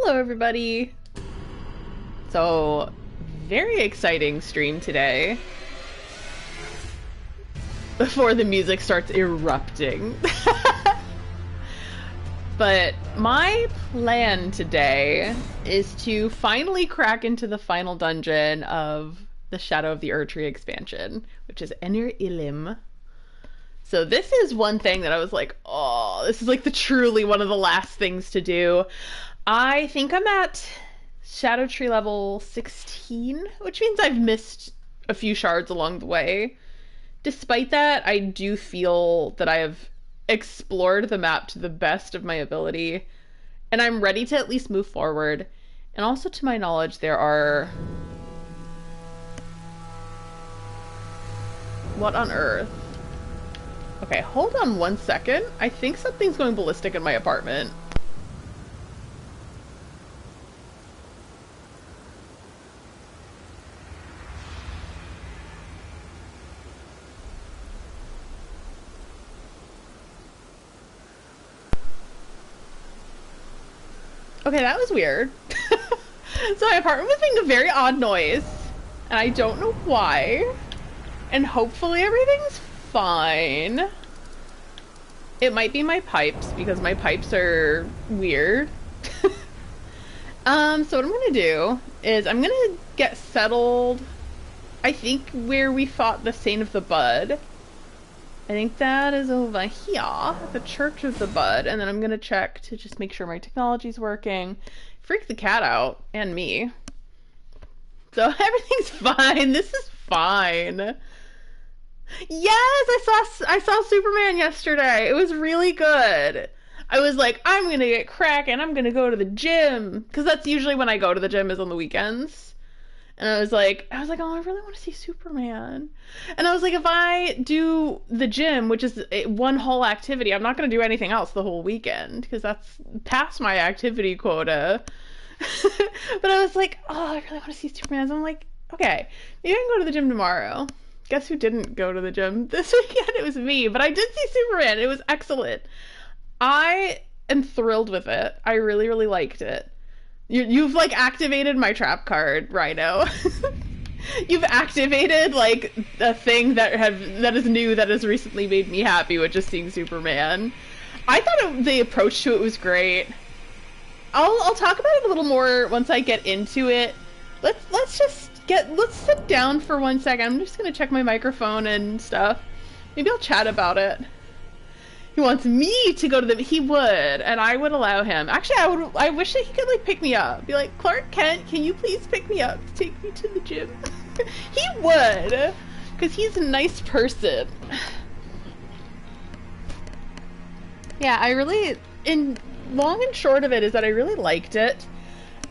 Hello everybody! So, very exciting stream today. Before the music starts erupting. But my plan today is to finally crack into the final dungeon of the Shadow of the Erdtree expansion, which is Enir Ilim. So this is one thing that I was like, oh, this is like truly one of the last things to do. I think I'm at Shadow Tree level 16, which means I've missed a few shards along the way. Despite that, I do feel that I have explored the map to the best of my ability, and I'm ready to at least move forward. And also, to my knowledge, there are... What on earth? Okay, hold on 1 second. I think something's going ballistic in my apartment. Okay, that was weird. So my apartment was making a very odd noise, and I don't know why. And hopefully everything's fine. It might be my pipes, because my pipes are weird. So what I'm gonna do is I'm gonna get settled, I think, where we fought the Saint of the Bud. I think that is over here, the Church of the Bud, and then I'm gonna check to just make sure my technology's working. Freak the cat out, and me. So everything's fine, this is fine. Yes, I saw Superman yesterday. It was really good. I was like, I'm gonna get cracking, I'm gonna go to the gym, because that's usually when I go to the gym, is on the weekends. And I was like, oh, I really want to see Superman. And I was like, if I do the gym, which is one whole activity, I'm not going to do anything else the whole weekend, because that's past my activity quota. But I was like, oh, I really want to see Superman. So I'm like, okay, maybe I can go to the gym tomorrow. Guess who didn't go to the gym this weekend? It was me, but I did see Superman. It was excellent. I am thrilled with it. I really, really liked it. You've like activated my trap card, Rhino. You've activated like a thing that is new, that has recently made me happy, with just seeing Superman. I thought the approach to it was great. I'll talk about it a little more once I get into it. Let's sit down for 1 second. I'm just gonna check my microphone and stuff. Maybe I'll chat about it. He wants me to go to the... He would, and I would allow him. Actually, I wish that he could, like, pick me up. Be like, Clark Kent, can you please pick me up to take me to the gym? He would, because he's a nice person. Yeah, I really... long and short of it is that I really liked it.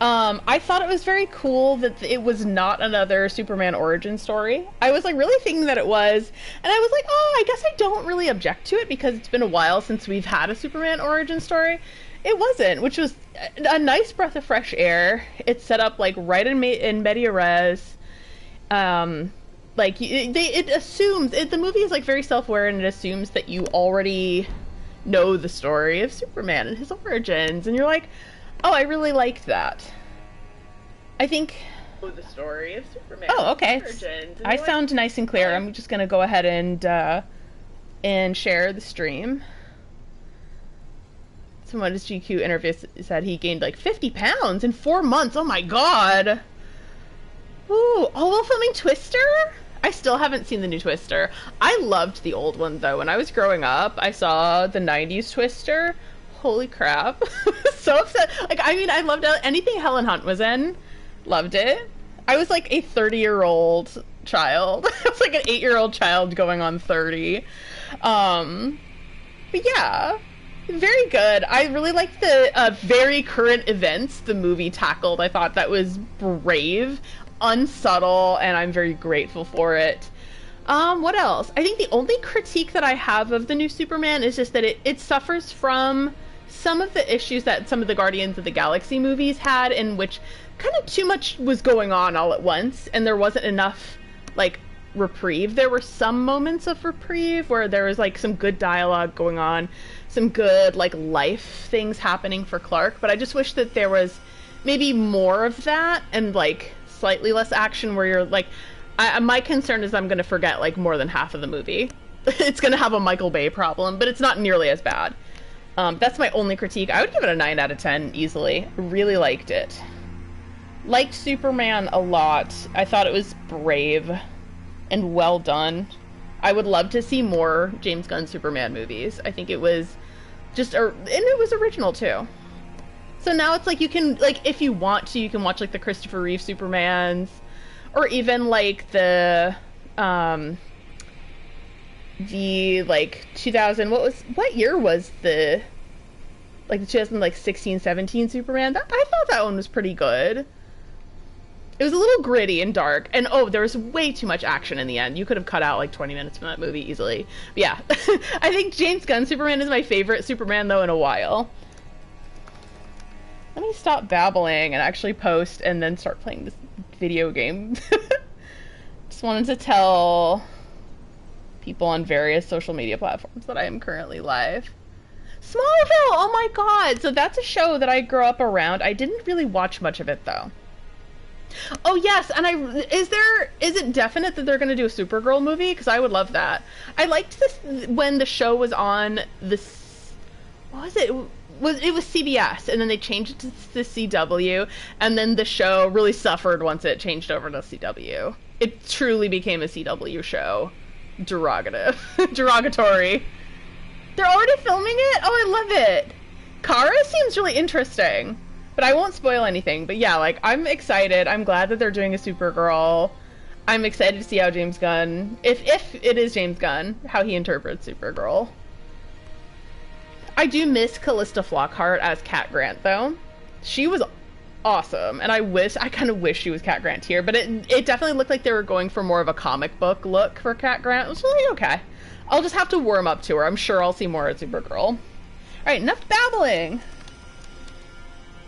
I thought it was very cool that it was not another Superman origin story. I was like really thinking that it was, and I was like, oh, I guess I don't really object to it, because it's been a while since we've had a Superman origin story. It wasn't, which was a nice breath of fresh air. It's set up like right in media res. Like it assumes the movie is like very self-aware, and it assumes that you already know the story of Superman and his origins, and you're like, oh, I really liked that. I think... the story of Superman. Oh, okay. I sound nice and clear. I'm just gonna go ahead and share the stream. Someone at his GQ interview said he gained like 50 pounds in 4 months. Oh my god. Ooh, oh, while filming Twister? I still haven't seen the new Twister. I loved the old one, though. When I was growing up, I saw the 90s Twister. Holy crap. So upset. Like, I mean, I loved anything Helen Hunt was in. Loved it. I was like a 30-year-old child. I was like an 8-year-old child going on 30. But yeah, very good. I really liked the very current events the movie tackled. I thought that was brave, unsubtle, and I'm very grateful for it. What else? I think the only critique that I have of the new Superman is just that it suffers from some of the issues that some of the Guardians of the Galaxy movies had, in which kind of too much was going on all at once, and there wasn't enough, like, reprieve. There were some moments of reprieve where there was like some good dialogue going on, some good like life things happening for Clark, but I just wish that there was maybe more of that and like slightly less action where you're like, my concern is I'm going to forget like more than half of the movie. It's going to have a Michael Bay problem, but it's not nearly as bad. That's my only critique. I would give it a 9 out of 10 easily. Really liked it. Liked Superman a lot. I thought it was brave and well done. I would love to see more James Gunn Superman movies. I think it was just, and it was original too. So now it's like you can, like, if you want to, you can watch like the Christopher Reeve Supermans, or even like the like 2000, what year was the, like the 2016, 17 Superman? I thought that one was pretty good. It was a little gritty and dark, and there was way too much action in the end. You could have cut out like 20 minutes from that movie easily. But yeah, I think James Gunn Superman is my favorite Superman though in a while. Let me stop babbling and actually post and then start playing this video game. Just wanted to tell people on various social media platforms that I am currently live. Smallville! Oh my god! So that's a show that I grew up around. I didn't really watch much of it though. Oh yes, and is it definite that they're going to do a Supergirl movie? Because I would love that. I liked this when the show was on this. What was it? It was CBS, and then they changed it to the CW, and then the show really suffered once it changed over to CW. It truly became a CW show. Derogatory. They're already filming it? Oh, I love it. Kara seems really interesting. But I won't spoil anything. But yeah, like, I'm excited. I'm glad that they're doing a Supergirl. I'm excited to see how James Gunn, if it is James Gunn, how he interprets Supergirl. I do miss Callista Flockhart as Cat Grant, though. She was awesome, and I kind of wish she was Cat Grant here, but it definitely looked like they were going for more of a comic book look for Cat Grant. It was really okay. I'll just have to warm up to her. I'm sure I'll see more of Supergirl. Alright, enough babbling.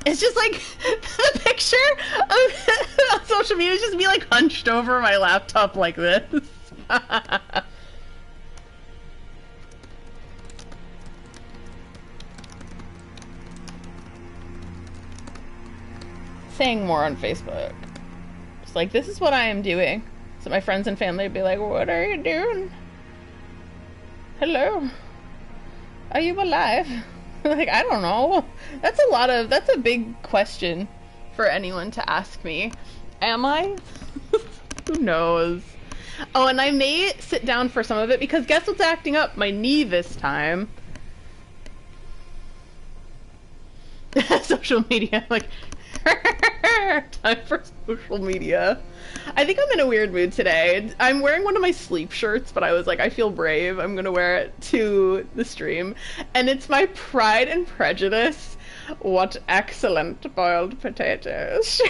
It's just like the picture of on social media is just me like hunched over my laptop like this. Saying more on Facebook. Just like, this is what I am doing. So my friends and family would be like, what are you doing? Hello? Are you alive? Like, I don't know. That's a big question for anyone to ask me. Am I? Who knows? Oh, and I may sit down for some of it because guess what's acting up? My knee this time. Social media, like, time for social media. I think I'm in a weird mood today. I'm wearing one of my sleep shirts, but I was like, I feel brave. I'm gonna wear it to the stream. And it's my Pride and Prejudice. What excellent boiled potatoes.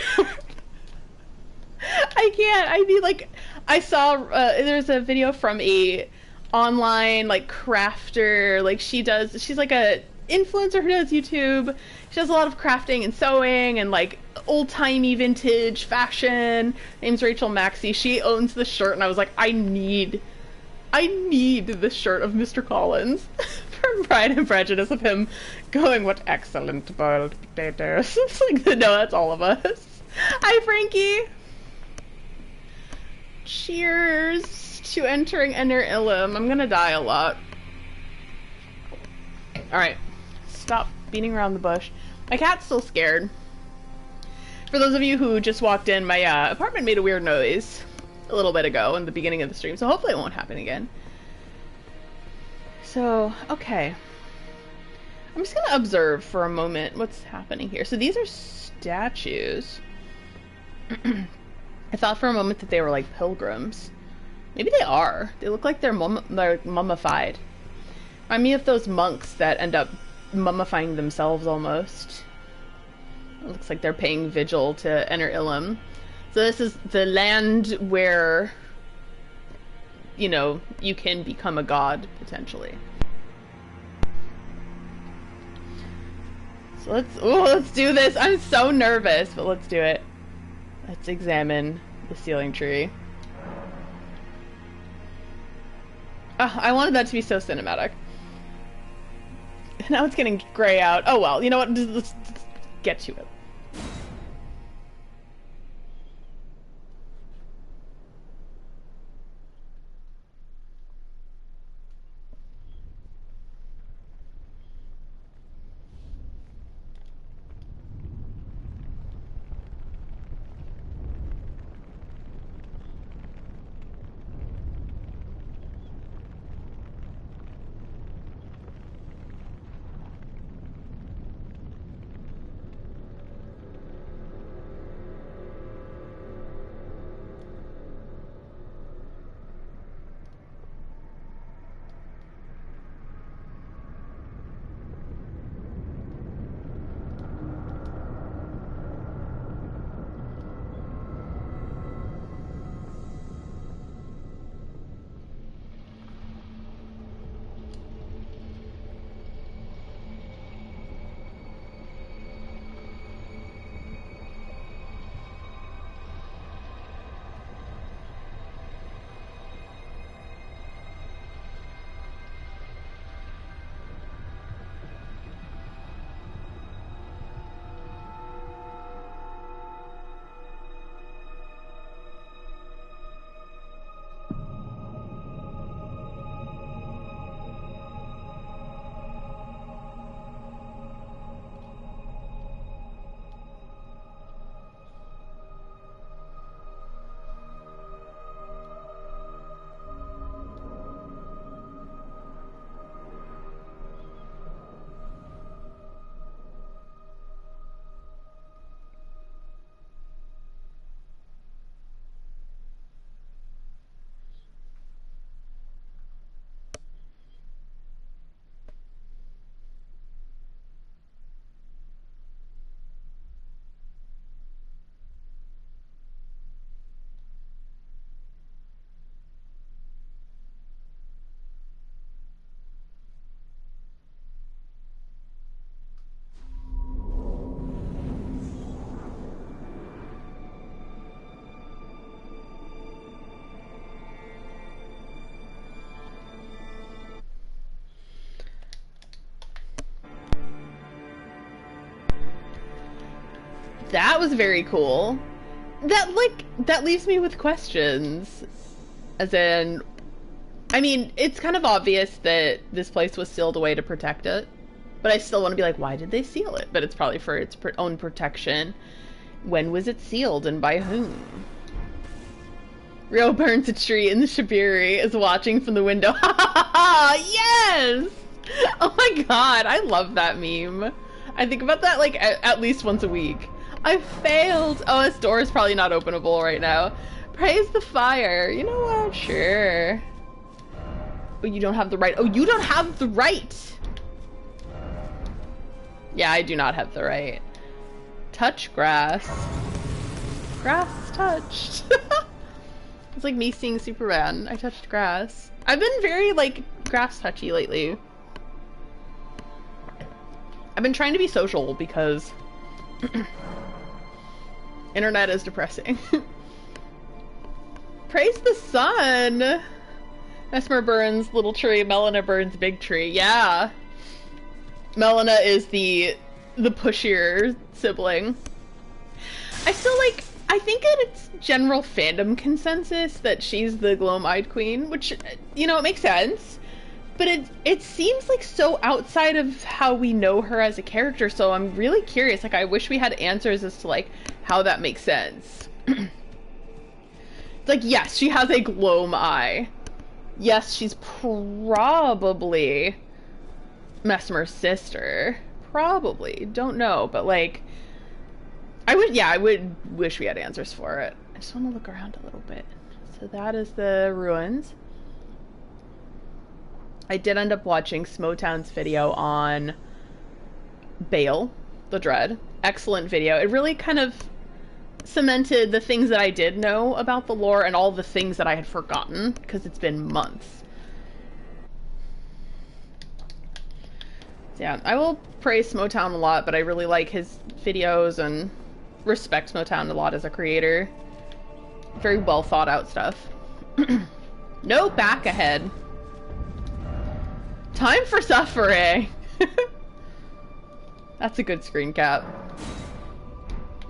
I can't. I mean, like, I saw, there's a video from a online, like, crafter. Like, she's like a influencer who does YouTube. She does a lot of crafting and sewing and like old-timey vintage fashion. Name's Rachel Maxey. She owns the shirt, and I was like, I need the shirt of Mr. Collins from Pride and Prejudice of him going, what excellent boiled potatoes. It's like, no, that's all of us. Hi, Frankie. Cheers to entering Enir Ilim. I'm gonna die a lot. Alright. Stop beating around the bush. My cat's still scared. For those of you who just walked in, my apartment made a weird noise a little bit ago in the beginning of the stream, so hopefully it won't happen again. So, okay. I'm just gonna observe for a moment what's happening here. So these are statues. I thought for a moment that they were like pilgrims. Maybe they are. They look like they're mummified. Remind me of those monks that end up mummifying themselves almost. It looks like they're paying vigil to Enir Ilim. So this is the land where, you know, you can become a god, potentially. So let's do this. I'm so nervous, but let's do it. Let's examine the ceiling tree. I wanted that to be so cinematic. Now it's getting gray out. Oh well, you know what? Let's get to it. That was very cool. That leaves me with questions. As in, I mean, it's kind of obvious that this place was sealed away to protect it. But I still want to be like, why did they seal it? But it's probably for its own protection. When was it sealed and by whom? Rio burns a tree and the Shibiri is watching from the window. Ha ha ha! Yes! Oh my god, I love that meme. I think about that like at least once a week. I failed! Oh, this door is probably not openable right now. Praise the fire. You know what? Sure. Oh, you don't have the right. Oh, you don't have the right! Yeah, I do not have the right. Touch grass. Grass touched. It's like me seeing Superman. I touched grass. I've been very, like, grass touchy lately. I've been trying to be social because internet is depressing. Praise the sun! Mesmer burns little tree, Melina burns big tree. Yeah. Melina is the pushier sibling. I still like, I think it's general fandom consensus that she's the gloam-eyed queen, which, you know, it makes sense. But it seems like so outside of how we know her as a character, so I'm really curious. Like, I wish we had answers as to, like, how that makes sense. It's like, yes, she has a gloam eye. Yes, she's probably Mesmer's sister. Probably. Don't know, but, like, I would wish we had answers for it. I just want to look around a little bit. So that is the ruins. I did end up watching Smotown's video on Bale, the Dread. Excellent video. It really kind of cemented the things that I did know about the lore and all the things that I had forgotten, because it's been months. So yeah, I will praise Smotown a lot, but I really like his videos and respect Smotown a lot as a creator. Very well thought out stuff. No back ahead. Time for suffering. That's a good screen cap.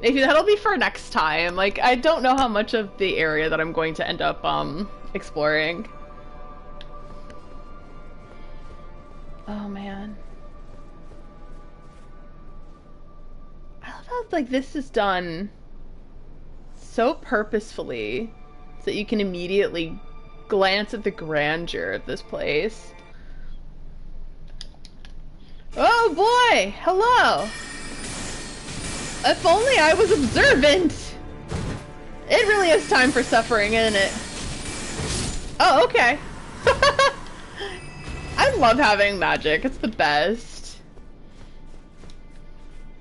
Maybe that'll be for next time. Like, I don't know how much of the area that I'm going to end up, exploring. Oh, man. I love how, like, this is done so purposefully so that you can immediately glance at the grandeur of this place. Oh, boy! Hello! If only I was observant! It really is time for suffering, isn't it? Oh, okay. I love having magic. It's the best.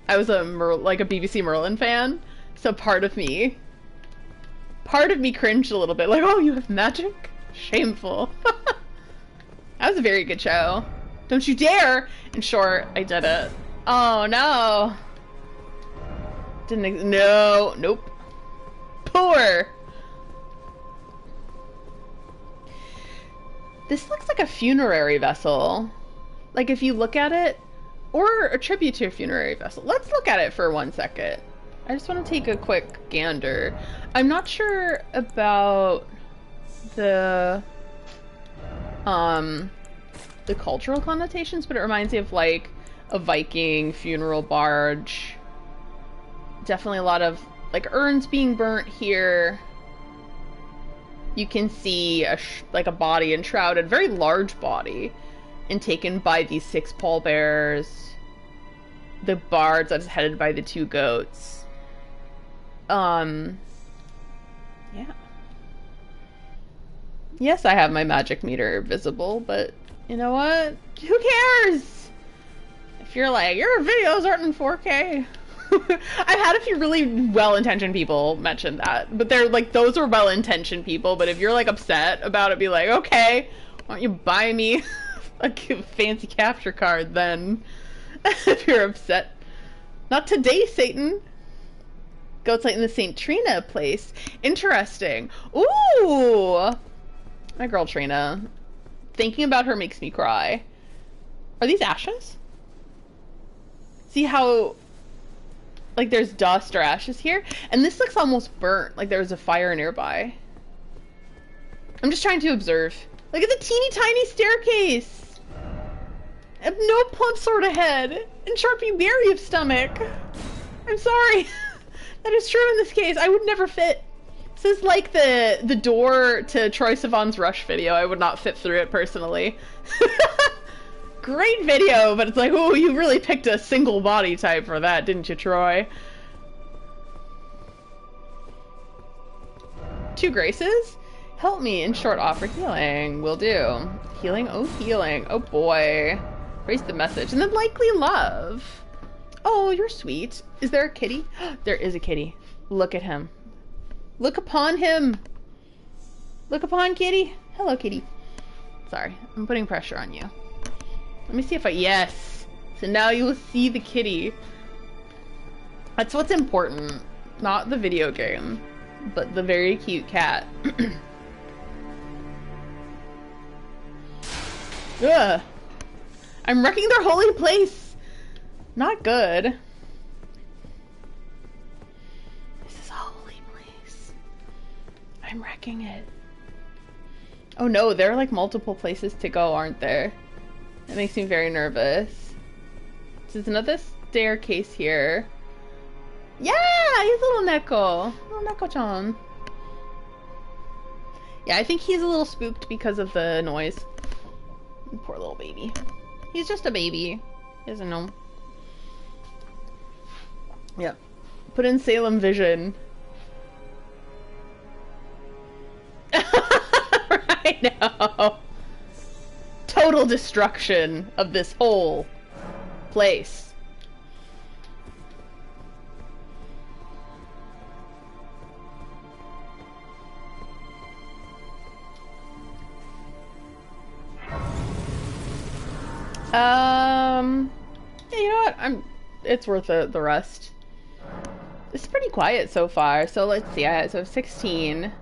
I was a BBC Merlin fan, so part of me cringed a little bit. Like, oh, you have magic? Shameful. That was a very good show. Don't you dare! In short, I did it. Oh, no. No, nope. Poor. This looks like a funerary vessel. Like if you look at it, or a tribute to a funerary vessel. Let's look at it for 1 second. I just want to take a quick gander. I'm not sure about the cultural connotations, but it reminds me of like a Viking funeral barge. Definitely a lot of like urns being burnt here. You can see like a body enshrouded, very large body, and taken by these 6 pallbearers. The barge that's headed by the 2 goats. Yeah. Yes, I have my magic meter visible, but you know what? Who cares? If you're like, your videos aren't in 4K. I've had a few really well-intentioned people mention that, but they're like, those are well-intentioned people, but if you're like upset about it, be like, okay, why don't you buy me a fancy capture card then? If you're upset. Not today, Satan. Goats like in the St. Trina place. Interesting. Ooh! My girl Trina. Thinking about her makes me cry. Are these ashes? See how like there's dust or ashes here? And this looks almost burnt, like there was a fire nearby. I'm just trying to observe. Look at the teeny tiny staircase! No plump sort of head, and Sharpie berry of stomach. I'm sorry. That is true in this case. I would never fit. This is like the door to Troye Sivan's Rush video. I would not fit through it personally. Great video, but it's like, oh, you really picked a single body type for that, didn't you, Troy? 2 graces? Help me in short offer healing. Will do. Healing? Oh, healing. Oh, boy. Raise the message. And then likely love. Oh, you're sweet. Is there a kitty? There is a kitty. Look at him. Look upon him. Look upon kitty. Hello, kitty. Sorry, I'm putting pressure on you. Let me see if I... Yes! So now you will see the kitty. That's what's important. Not the video game, but the very cute cat. Ugh! I'm wrecking their holy place! Not good. This is a holy place. I'm wrecking it. Oh no, there are like multiple places to go, aren't there? That makes me very nervous. There's another staircase here. Yeah, he's a little Neko. Little Neko-chan. Yeah, I think he's a little spooked because of the noise. Poor little baby. He's just a baby. He doesn't know. Yeah. Put in Salem Vision. I know. Total destruction of this whole place. Yeah, you know what? It's worth the rest. It's pretty quiet so far. So let's see. I have 16.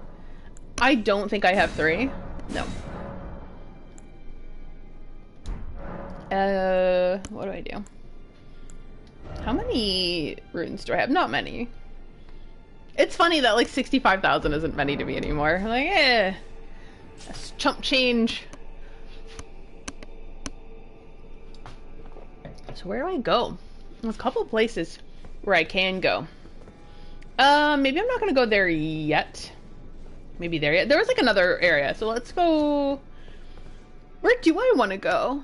I don't think I have 3. No. What do I do? How many runes do I have? Not many. It's funny that like 65,000 isn't many to me anymore. I'm like, that's chump change. So where do I go? There's a couple places where I can go. Maybe I'm not gonna go there yet. Maybe there yet. There was like another area, so let's go. Where do I want to go?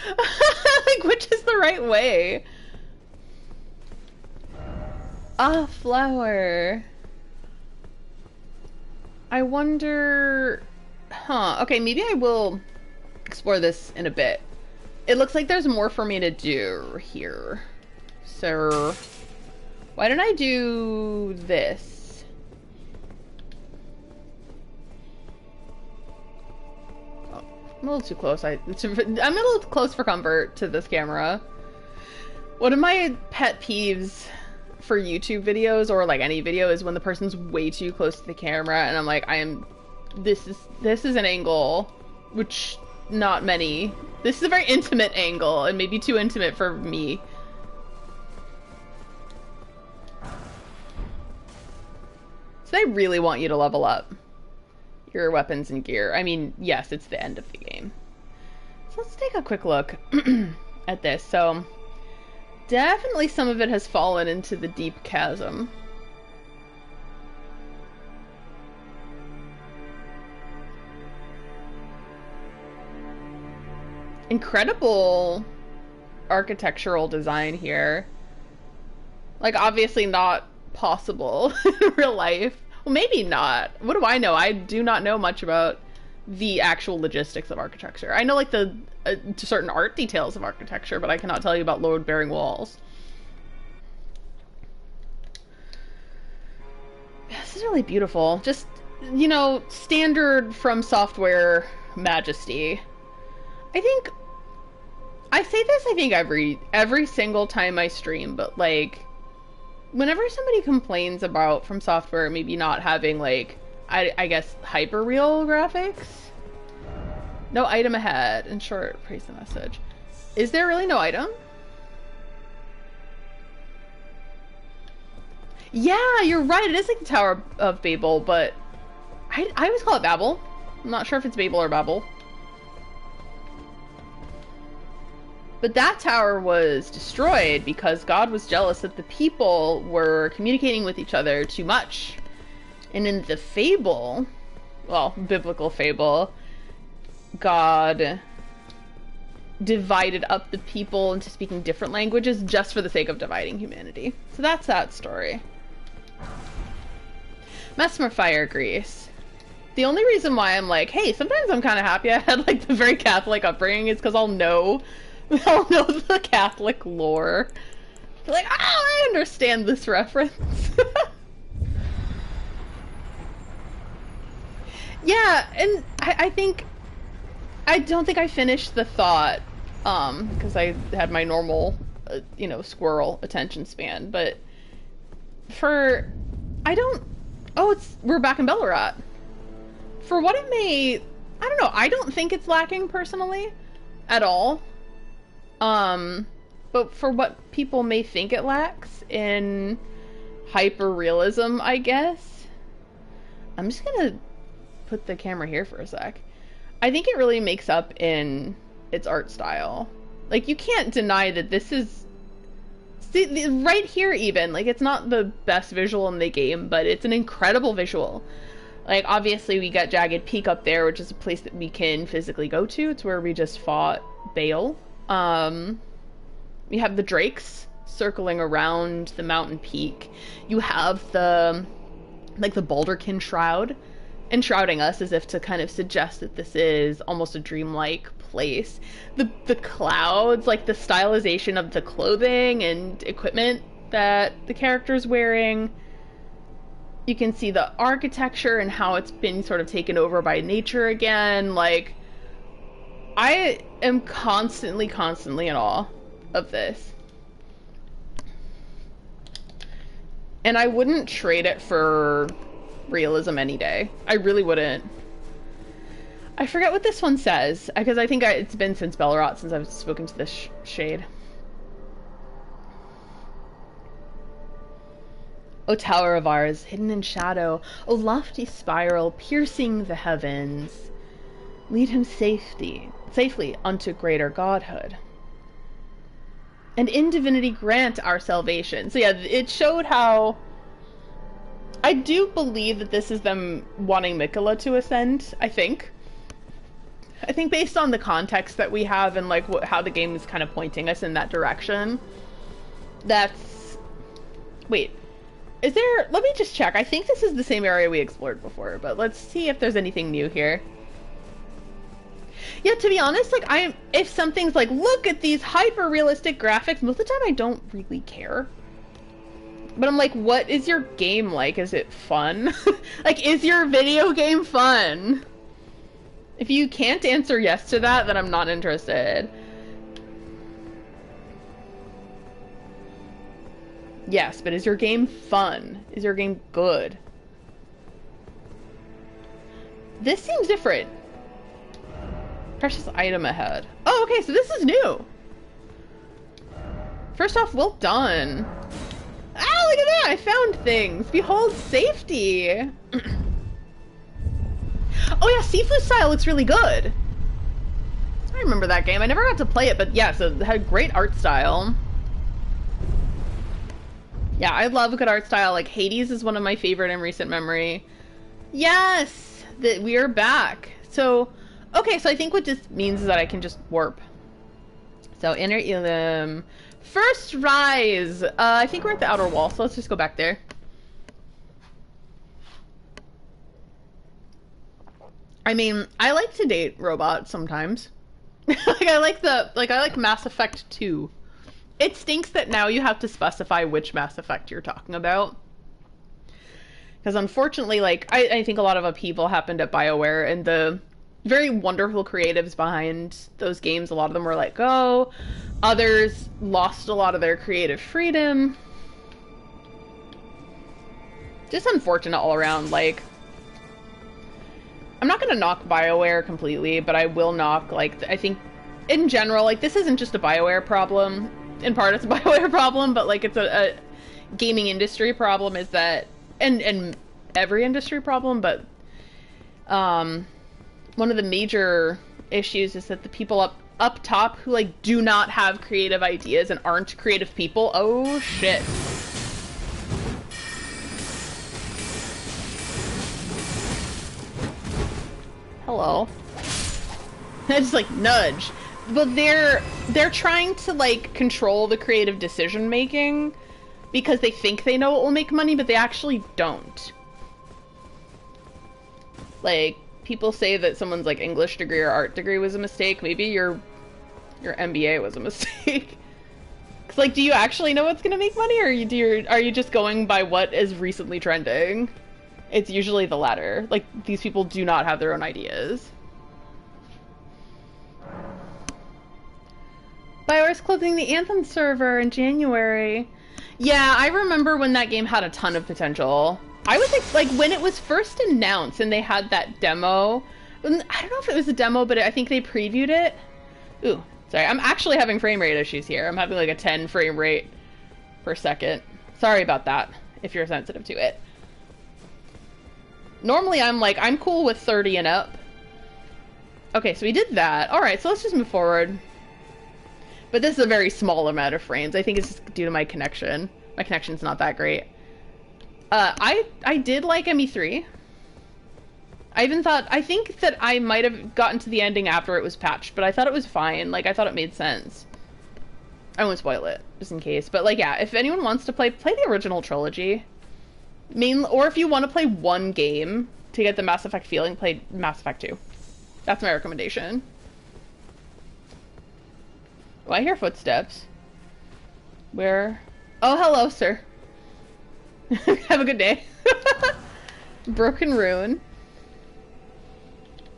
Like, which is the right way? A flower. I wonder... Huh. Okay, maybe I will explore this in a bit. It looks like there's more for me to do here. So... why don't I do this? Oh, I'm a little too close. I'm a little close for comfort to this camera. One of my pet peeves for YouTube videos or like any video is when the person's way too close to the camera and I'm like, this is an angle which not many. This is a very intimate angle and maybe too intimate for me. So they really want you to level up your weapons and gear. I mean, yes, it's the end of the game. So let's take a quick look at this. So definitely some of it has fallen into the deep chasm. Incredible architectural design here. Like, obviously not possible in real life. Well, maybe not. What do I know? I do not know much about the actual logistics of architecture. I know like the certain art details of architecture, but I cannot tell you about load-bearing walls. This is really beautiful. Just, you know, standard From Software majesty. I say this, I think, every single time I stream, but like, whenever somebody complains about From Software maybe not having like, I guess, hyper-real graphics. No item ahead. In short, praise the message. Is there really no item? Yeah, you're right. It is like the Tower of Babel, but I always call it Babel. I'm not sure if it's Babel or Babel. But that tower was destroyed because God was jealous that the people were communicating with each other too much. And in the fable, well, biblical fable, God divided up the people into speaking different languages just for the sake of dividing humanity. So that's that story. Mesmer fire grease. The only reason why I'm like, hey, sometimes I'm kind of happy I had like the very Catholic upbringing is because I'll know the Catholic lore. Like, oh, I understand this reference. Yeah, and I don't think I finished the thought, because I had my normal, you know, squirrel attention span, but we're back in Bellerat. For what it may, I don't know, I don't think it's lacking personally, at all. But for what people may think it lacks in hyper-realism, I guess, I'm just gonna put the camera here for a sec. I think it really makes up in its art style. Like, you can't deny that this is... See, right here even, like, it's not the best visual in the game, but it's an incredible visual. Like, obviously we got Jagged Peak up there, which is a place that we can physically go to. It's where we just fought Baal. You have the drakes circling around the mountain peak. You have the Balderkin Shroud enshrouding us, as if to kind of suggest that this is almost a dreamlike place. The clouds, like the stylization of the clothing and equipment that the character's wearing. You can see the architecture and how it's been sort of taken over by nature again. Like, I am constantly in awe of this. And I wouldn't trade it for realism any day. I really wouldn't. I forget what this one says, because I think it's been since Bellerot since I've spoken to this shade. O tower of ours, hidden in shadow, O lofty spiral, piercing the heavens, lead him safely unto greater godhood. And in divinity grant our salvation. So yeah, it showed how... I do believe that this is them wanting Miquella to ascend, I think. I think based on the context that we have and like how the game is kind of pointing us in that direction. That's... Wait. Is there... Let me just check. I think this is the same area we explored before, but let's see if there's anything new here. Yeah, to be honest, like, if something's like, look at these hyper-realistic graphics, most of the time I don't really care. But I'm like, what is your game like? Is it fun? Like, is your video game fun? If you can't answer yes to that, then I'm not interested. Yes, but is your game fun? Is your game good? This seems different. Precious item ahead. Oh, okay, so this is new. First off, well done. Ah, look at that! I found things. Behold, safety. Oh yeah, Seafood Style looks really good. I remember that game. I never got to play it, but yeah, so it had great art style. Yeah, I love a good art style. Like, Hades is one of my favorite in recent memory. Yes! That we are back. So, okay, so I think what this means is that I can just warp. So, Enir Ilim. First rise! I think we're at the outer wall, so let's just go back there. I mean, I like to date robots sometimes. I like Mass Effect 2. It stinks that now you have to specify which Mass Effect you're talking about. Because unfortunately, like, I think a lot of upheaval happened at BioWare, and the very wonderful creatives behind those games, a lot of them were let go. Others lost a lot of their creative freedom. Just unfortunate all around. Like, I'm not gonna knock BioWare completely, but I will knock, like, I think in general, like, this isn't just a BioWare problem. In part it's a BioWare problem, but like it's a gaming industry problem, is that, and every industry problem, but one of the major issues is that the people up top who like do not have creative ideas and aren't creative people, oh shit. Hello. I just like nudge. But they're trying to like control the creative decision making because they think they know it will make money, but they actually don't. Like, people say that someone's like English degree or art degree was a mistake. Maybe your MBA was a mistake. Cause like, do you actually know what's gonna make money, or are you just going by what is recently trending? It's usually the latter. Like, these people do not have their own ideas. BioWare's closing the Anthem server in January. Yeah, I remember when that game had a ton of potential. I was like when it was first announced and they had that demo. I don't know if it was a demo, but I think they previewed it. Ooh, sorry. I'm actually having frame rate issues here. I'm having like a 10 frame rate per second. Sorry about that, if you're sensitive to it. Normally I'm cool with 30 and up. Okay, so we did that. Alright, so let's just move forward. But this is a very small amount of frames. I think it's just due to my connection. My connection's not that great. I did like ME3. I think that I might have gotten to the ending after it was patched, but I thought it was fine. Like, I thought it made sense. I won't spoil it, just in case. But, like, yeah, if anyone wants to play the original trilogy. Or if you want to play one game to get the Mass Effect feeling, play Mass Effect 2. That's my recommendation. Oh, I hear footsteps. Where? Oh, hello, sir. Have a good day. Broken Rune.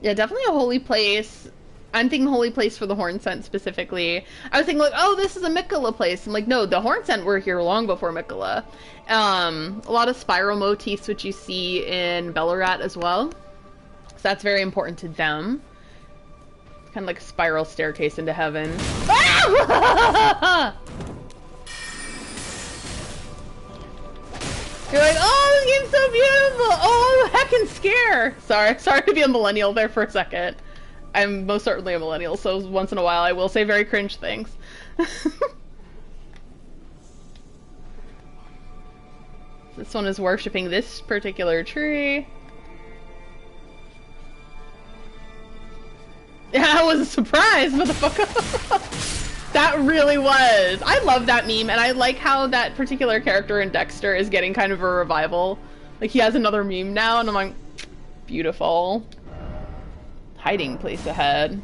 Yeah, definitely a holy place. I'm thinking holy place for the Horn Scent specifically. I was thinking like, oh, this is a Miquella place. I'm like, no, the Horn Scent were here long before Miquella. A lot of spiral motifs, which you see in Bellerot as well. So that's very important to them. It's kind of like a spiral staircase into heaven. Ah! You're like, oh, this game's so beautiful! Oh, heckin' scare! Sorry to be a millennial there for a second. I'm most certainly a millennial, so once in a while I will say very cringe things. This one is worshipping this particular tree. Yeah, that was a surprise, motherfucker! That really was. I love that meme, and I like how that particular character in Dexter is getting kind of a revival. Like, he has another meme now, and I'm like, beautiful. Hiding place ahead.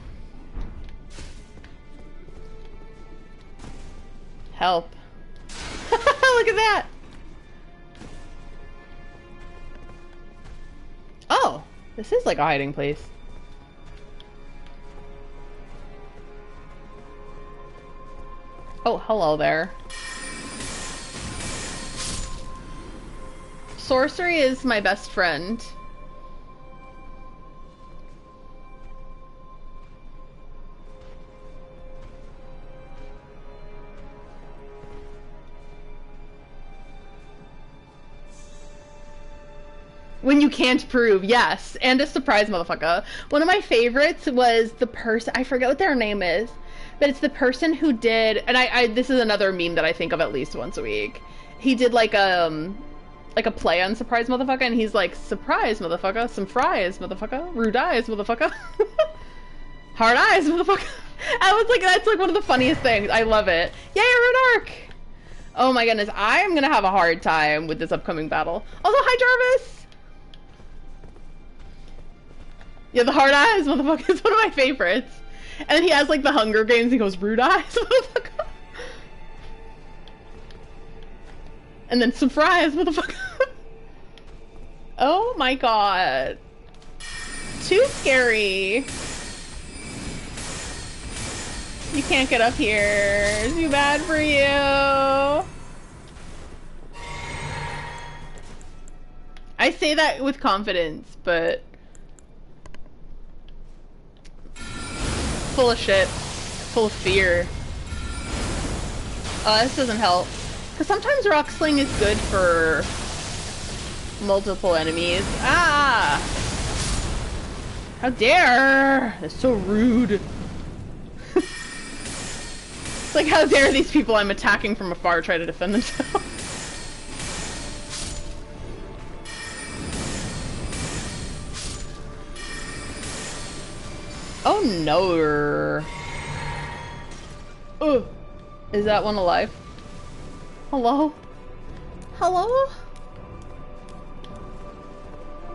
Help. Look at that! Oh, this is like a hiding place. Oh, hello there. Sorcery is my best friend. When you can't prove, yes. And a surprise, motherfucker. One of my favorites was the person, I forget what their name is, but it's the person who did, and this is another meme that I think of at least once a week. He did like a play on surprise, motherfucker, and he's like, surprise, motherfucker, some fries, motherfucker, rude eyes, motherfucker, hard eyes, motherfucker. I was like, that's like one of the funniest things. I love it. Yay, Rude Arc! Oh my goodness, I am gonna have a hard time with this upcoming battle. Also, hi, Jarvis! Yeah, the hard eyes, motherfucker, is one of my favorites. And then he has, like, the Hunger Games, he goes, rude eyes, motherfucker. And then some fries, motherfucker. Oh my god. Too scary. You can't get up here. Too bad for you. I say that with confidence, but... full of shit. Full of fear. This doesn't help. Because sometimes rock sling is good for multiple enemies. Ah! How dare! That's so rude. It's like, how dare these people I'm attacking from afar try to defend themselves. Oh no! Oh, is that one alive? Hello? Hello?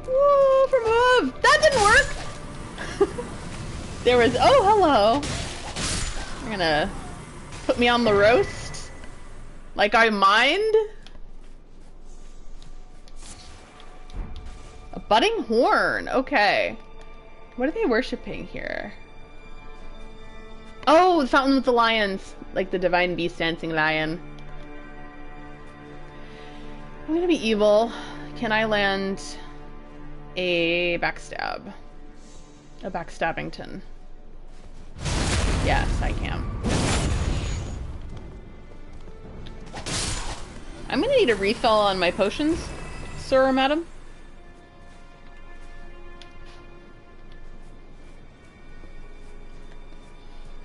Woo, for move! That didn't work! There was, oh hello! You're gonna put me on the roast? Like I mind? A budding horn, okay. What are they worshipping here? Oh, the fountain with the lions. Like the divine beast dancing lion. I'm gonna be evil. Can I land a backstab? A backstabbington. Yes, I can. I'm gonna need a refill on my potions, sir or madam.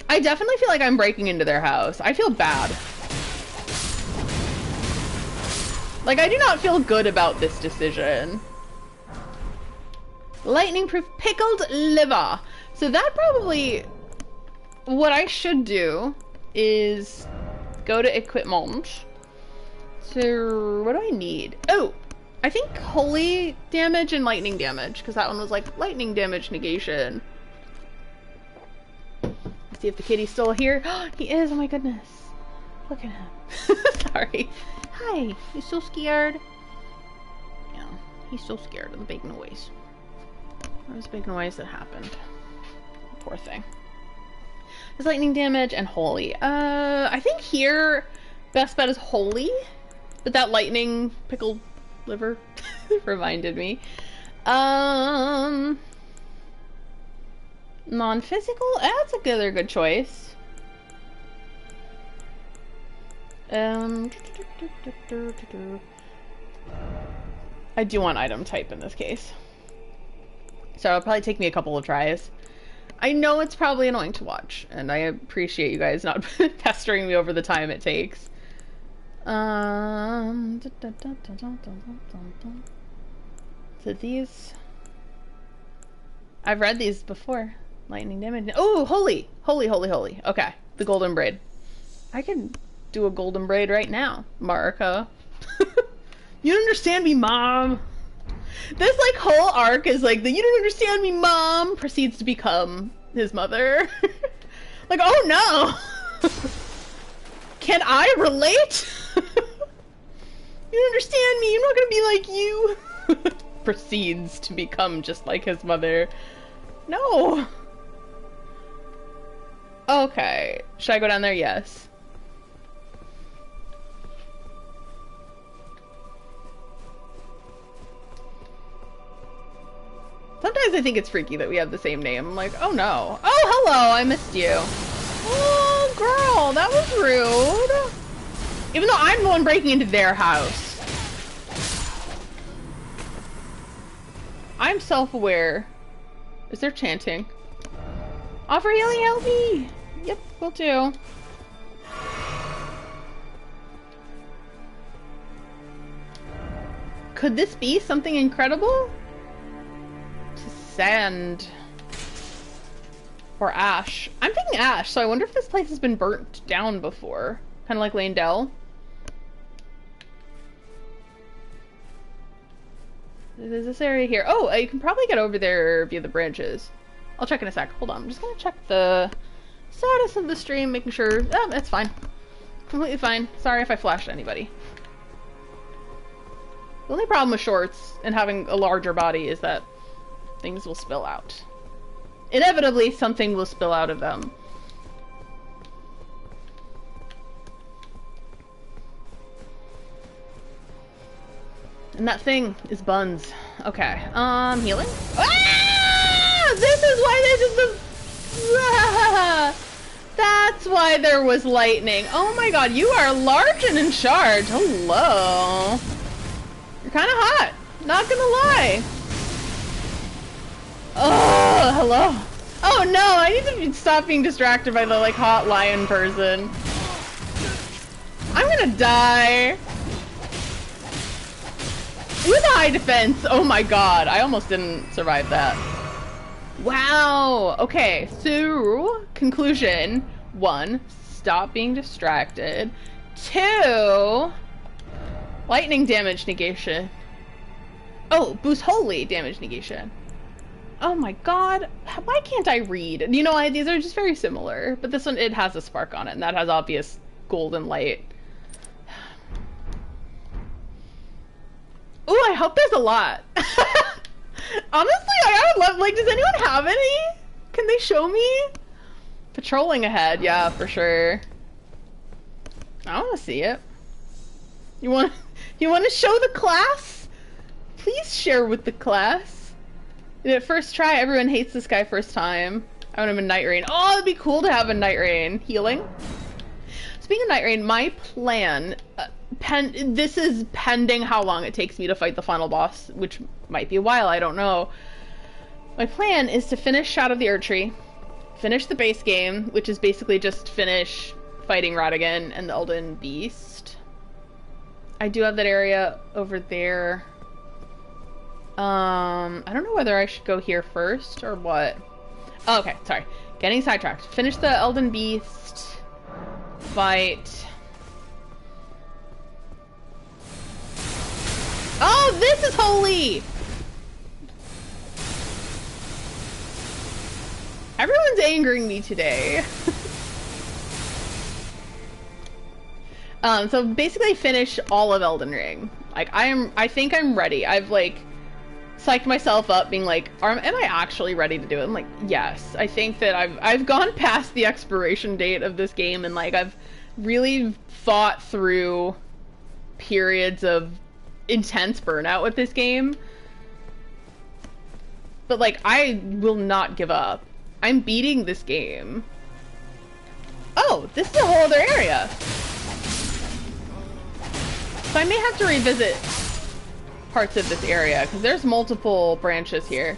I definitely feel like I'm breaking into their house. I feel bad. Like, I do not feel good about this decision. Lightning-proof pickled liver. So that probably... what I should do is go to equipment. So, what do I need? Oh! I think holy damage and lightning damage, because that one was like lightning damage negation. See if the kitty's still here. He is, oh my goodness. Look at him. Sorry. Hi, he's so scared. Yeah, he's so scared of the big noise. There was a big noise that happened. Poor thing. There's lightning damage and holy. I think here, best bet is holy. But that lightning pickled liver reminded me. Non-physical? That's a good choice. I do want item type in this case. So it'll probably take me a couple of tries. I know it's probably annoying to watch, and I appreciate you guys not pestering me over the time it takes. So these... I've read these before. Lightning damage. Oh, holy! Holy, holy, holy. Okay, the golden braid. I can do a golden braid right now, Marika. You don't understand me, Mom! This, like, whole arc is like the "you don't understand me, Mom" proceeds to become his mother. Like, oh no! Can I relate? You don't understand me, I'm not gonna be like you. Proceeds to become just like his mother. No! Okay. Should I go down there? Yes. Sometimes I think it's freaky that we have the same name. I'm like, oh no. Oh, hello, I missed you. Oh, girl, that was rude. Even though I'm the one breaking into their house. I'm self-aware. Is there chanting? Offer healing, help me! Yep, will do. Could this be something incredible? Sand or ash. I'm thinking ash, so I wonder if this place has been burnt down before. Kind of like Landell. There's this area here. Oh, you can probably get over there via the branches. I'll check in a sec. Hold on. I'm just gonna check the status of the stream, making sure. Oh, that's fine. Completely fine. Sorry if I flashed anybody. The only problem with shorts and having a larger body is that things will spill out. Inevitably, something will spill out of them. And that thing is buns. Okay. Healing? Ah! This is why this is the... Ah! That's why there was lightning. Oh my god, you are large and in charge. Hello. You're kind of hot. Not gonna lie. Oh, hello. Oh no, I need to stop being distracted by the, like, hot lion person. I'm gonna die. With high defense. Oh my god, I almost didn't survive that. Wow. Okay, so conclusion. 1, stop being distracted. 2, lightning damage negation. Oh, boost holy damage negation. Oh my god, why can't I read? You know, these are just very similar, but this one, it has a spark on it, and that has obvious golden light. Ooh, I hope there's a lot. Honestly, I would love, like, does anyone have any? Can they show me? Patrolling ahead, yeah, for sure. I want to see it. You want to show the class? Please share with the class. At first try, everyone hates this guy first time. I want him in Night Rain. Oh, it'd be cool to have a Night Rain. Healing? Speaking of Night Rain, my plan... this is pending how long it takes me to fight the final boss, which might be a while, I don't know. My plan is to finish Shadow of the Erdtree, finish the base game, which is basically just finish fighting Ratigan and the Elden Beast. I do have that area over there. I don't know whether I should go here first or what. Oh, okay, sorry. Getting sidetracked. Finish the Elden Beast. Fight. Oh, this is holy! Everyone's angering me today. So basically finish all of Elden Ring. Like, I think I'm ready. I've, like, psyched myself up being like, am I actually ready to do it? I'm like, yes. I think that I've gone past the expiration date of this game, and, like, I've really fought through periods of intense burnout with this game. But, like, I will not give up. I'm beating this game. Oh, this is a whole other area. So I may have to revisit parts of this area because there's multiple branches here.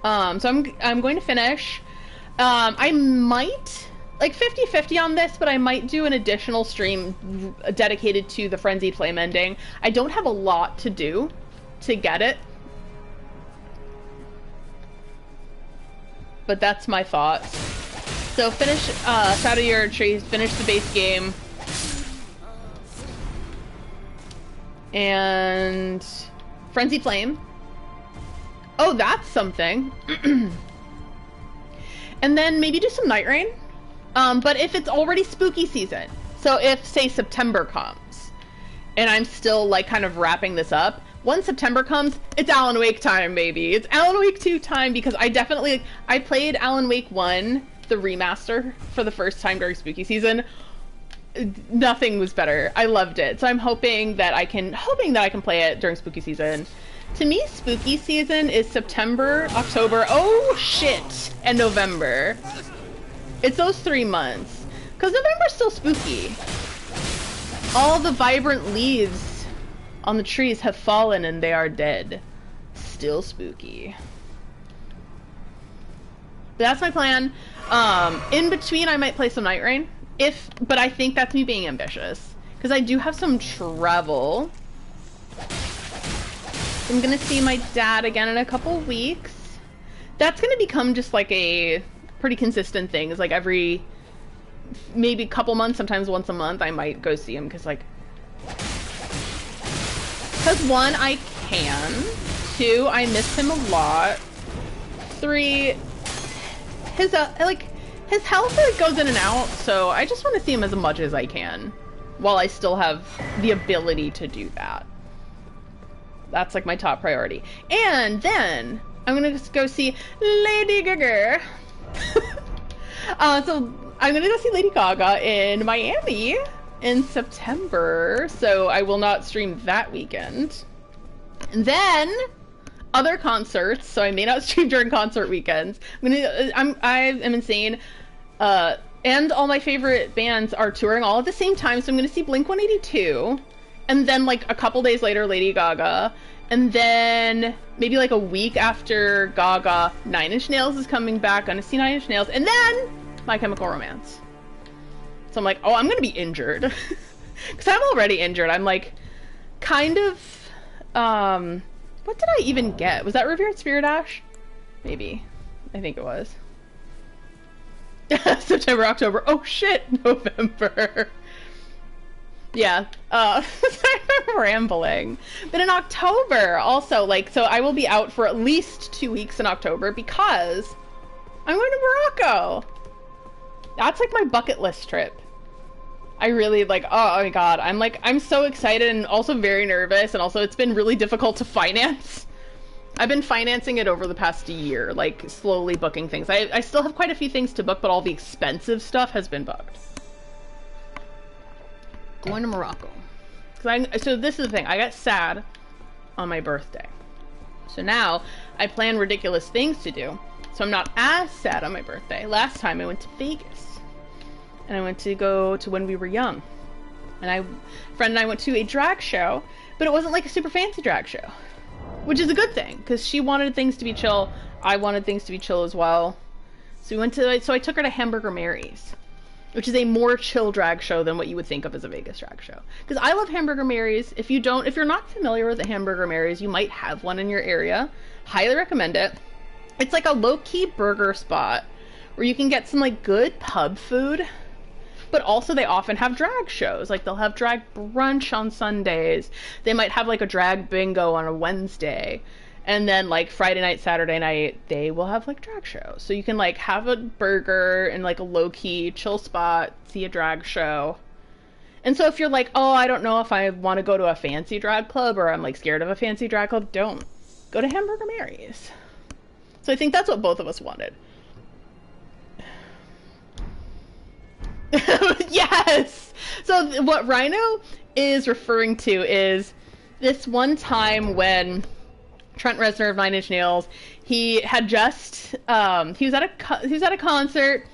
So I'm going to finish. I might like 50-50 on this, but I might do an additional stream dedicated to the Frenzied Flame ending. I don't have a lot to do to get it, but that's my thoughts. So finish Shadow Erdtree, finish the base game, and Frenzied Flame. Oh, that's something. And then maybe do some Night Rain. But if it's already spooky season, so if, say, September comes, and I'm still, like, kind of wrapping this up, once September comes, it's Alan Wake time, baby. It's Alan Wake 2 time, because I played Alan Wake 1, the remaster, for the first time during spooky season. Nothing was better. I loved it. So I'm hoping that I can play it during spooky season. To me, spooky season is September, October, oh shit, and November. It's those 3 months. Because November's still spooky. All the vibrant leaves on the trees have fallen and they are dead. Still spooky. But that's my plan. In between, I might play some Night Rain. But I think that's me being ambitious. Because I do have some travel. I'm gonna see my dad again in a couple weeks. That's gonna become just like a pretty consistent thing. It's like every maybe a couple months, sometimes once a month, I might go see him because 1, I can. 2, I miss him a lot. 3, his health goes in and out, so I just want to see him as much as I can while I still have the ability to do that. That's like my top priority. And then I'm gonna just go see Lady Gaga. So I'm gonna go see Lady Gaga in Miami in September. So I will not stream that weekend. And then other concerts. So I may not stream during concert weekends. I am insane. And all my favorite bands are touring all at the same time. So I'm gonna see Blink-182. And then, like, a couple days later, Lady Gaga. And then, maybe, like, a week after Gaga, 9 Inch Nails is coming back. Gonna see 9 Inch Nails. And then, My Chemical Romance. So I'm like, oh, I'm gonna be injured. Because I'm already injured. I'm, like, kind of, what did I even get? Was that Revered Spirit Ash? Maybe. I think it was. September, October. Oh, shit! November. Yeah, I'm rambling. But in October, also, like, so I will be out for at least 2 weeks in October because I'm going to Morocco. That's, like, my bucket list trip. I really, like, oh my god, I'm so excited and also very nervous, and also it's been really difficult to finance. I've been financing it over the past year, like, slowly booking things. I still have quite a few things to book, but all the expensive stuff has been booked. Going to Morocco. So this is the thing. I got sad on my birthday. So now I plan ridiculous things to do. So I'm not as sad on my birthday. Last time I went to Vegas. And I went to go to When We Were Young. And friend and I went to a drag show, but it wasn't like a super fancy drag show. Which is a good thing, because she wanted things to be chill. I wanted things to be chill as well. So I took her to Hamburger Mary's, which is a more chill drag show than what you would think of as a Vegas drag show. Because I love Hamburger Mary's. If you're not familiar with a Hamburger Mary's, you might have one in your area. Highly recommend it. It's like a low-key burger spot where you can get some like good pub food, but also they often have drag shows. Like they'll have drag brunch on Sundays. They might have like a drag bingo on a Wednesday. And then, like, Friday night, Saturday night, they will have, like, drag shows. So you can, like, have a burger in, like, a low-key chill spot, see a drag show. And so if you're like, oh, I don't know if I want to go to a fancy drag club or I'm, like, scared of a fancy drag club, don't. Go to Hamburger Mary's. So I think that's what both of us wanted. Yes! So what Rhino is referring to is this one time when Trent Reznor of Nine Inch Nails. He had just he was at a concert,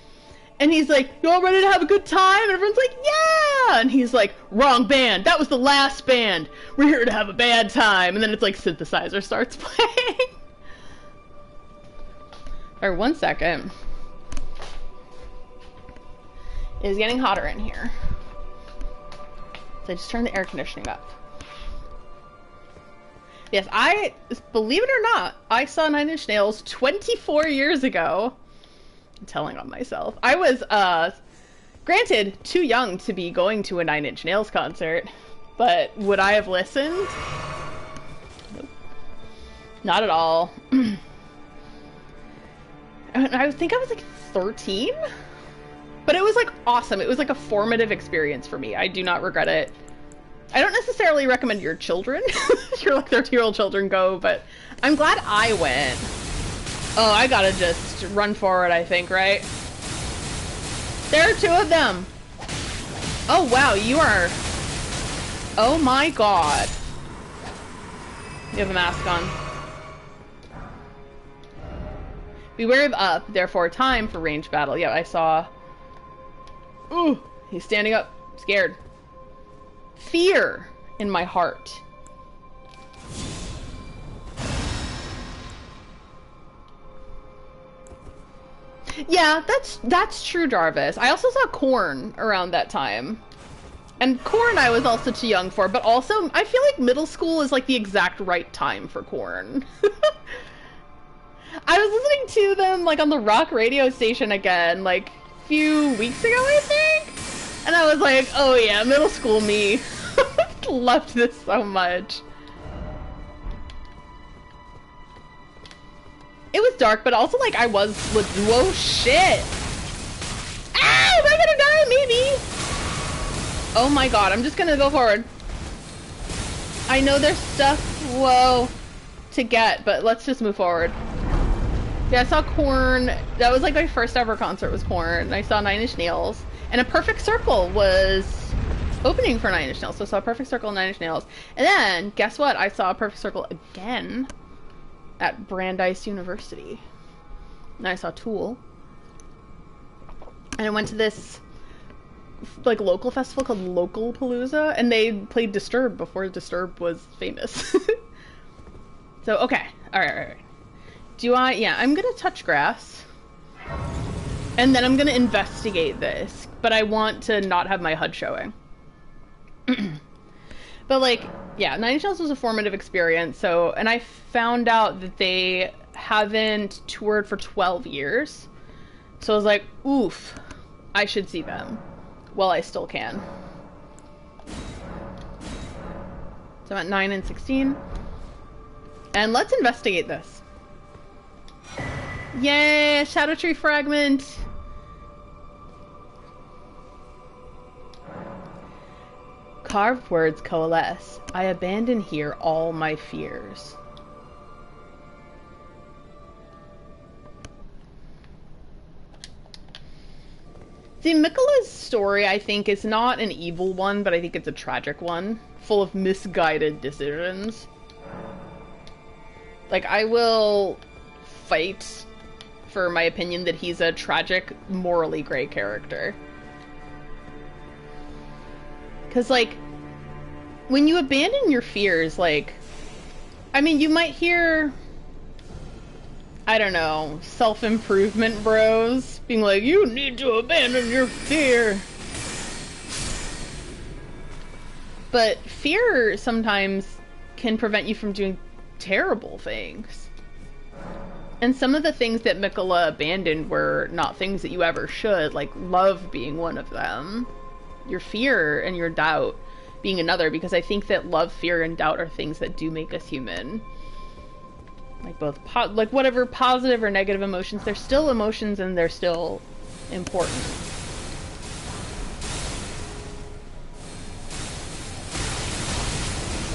and he's like, "You all ready to have a good time?" And everyone's like, "Yeah!" And he's like, "Wrong band. That was the last band. We're here to have a bad time." And then it's like synthesizer starts playing. Or 1 second. It is getting hotter in here. So I just turned the air conditioning up. Yes, believe it or not, I saw Nine Inch Nails 24 years ago. I'm telling on myself. I was, granted, too young to be going to a Nine Inch Nails concert, but would I have listened? Nope. Not at all. I think I was like 13? But it was like awesome. It was like a formative experience for me. I do not regret it. I don't necessarily recommend your children, your like 13-year-old children go, but I'm glad I went. Oh, I gotta just run forward, I think, right? There are 2 of them. Oh, wow, you are... Oh my god. You have a mask on. Beware of up, therefore time for ranged battle. Yeah, I saw... Ooh, he's standing up, scared. Fear in my heart. Yeah, that's true, Jarvis. I also saw Korn around that time. And Korn I was also too young for, but also I feel like middle school is like the exact right time for Korn. I was listening to them like on the rock radio station again like a few weeks ago, I think. And I was like, oh yeah, middle school me. Loved this so much. It was dark, but also like I was whoa shit. Ow! Am I gonna die? Maybe. Oh my god, I'm just gonna go forward. I know there's stuff, whoa, to get, but let's just move forward. Yeah, I saw Korn. That was like my first ever concert was Korn. I saw Nine Inch Nails. And A Perfect Circle was opening for Nine Inch Nails. So I saw A Perfect Circle and Nine Inch Nails. And then, guess what? I saw A Perfect Circle again at Brandeis University. And I saw Tool. And I went to this like local festival called Local Palooza, and they played Disturbed before Disturbed was famous. So, okay. Alright. Yeah, I'm gonna touch grass. And then I'm gonna investigate this. But I want to not have my HUD showing. But like, yeah, Nine Inch Nails was a formative experience, so, and I found out that they haven't toured for 12 years. So I was like, oof, I should see them. While I still can. So I'm at 9 and 16. And let's investigate this. Yay, Shadow Tree fragment! Carved words coalesce. I abandon here all my fears. See, Miquella's story, I think, is not an evil one, but I think it's a tragic one, full of misguided decisions. Like, I will fight for my opinion that he's a tragic, morally gray character. Because, like, when you abandon your fears, like, I mean, you might hear, I don't know, self-improvement bros being like, you need to abandon your fear. But fear sometimes can prevent you from doing terrible things. And some of the things that Miquella abandoned were not things that you ever should, like love being one of them. Your fear and your doubt being another, because I think that love, fear, and doubt are things that do make us human. Like both, like whatever positive or negative emotions, they're still emotions and they're still important.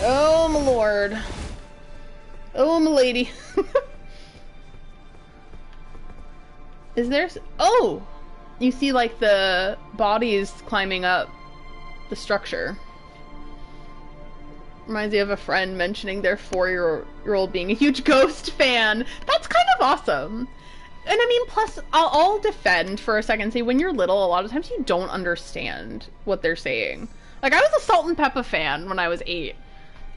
Oh my lord. Oh my lady. Is there... Oh! You see like the bodies climbing up the structure. Reminds me of a friend mentioning their 4-year-old being a huge Ghost fan. That's kind of awesome. And I mean, plus, I'll defend for a second, say, when you're little, a lot of times you don't understand what they're saying. Like, I was a Salt and Peppa fan when I was 8.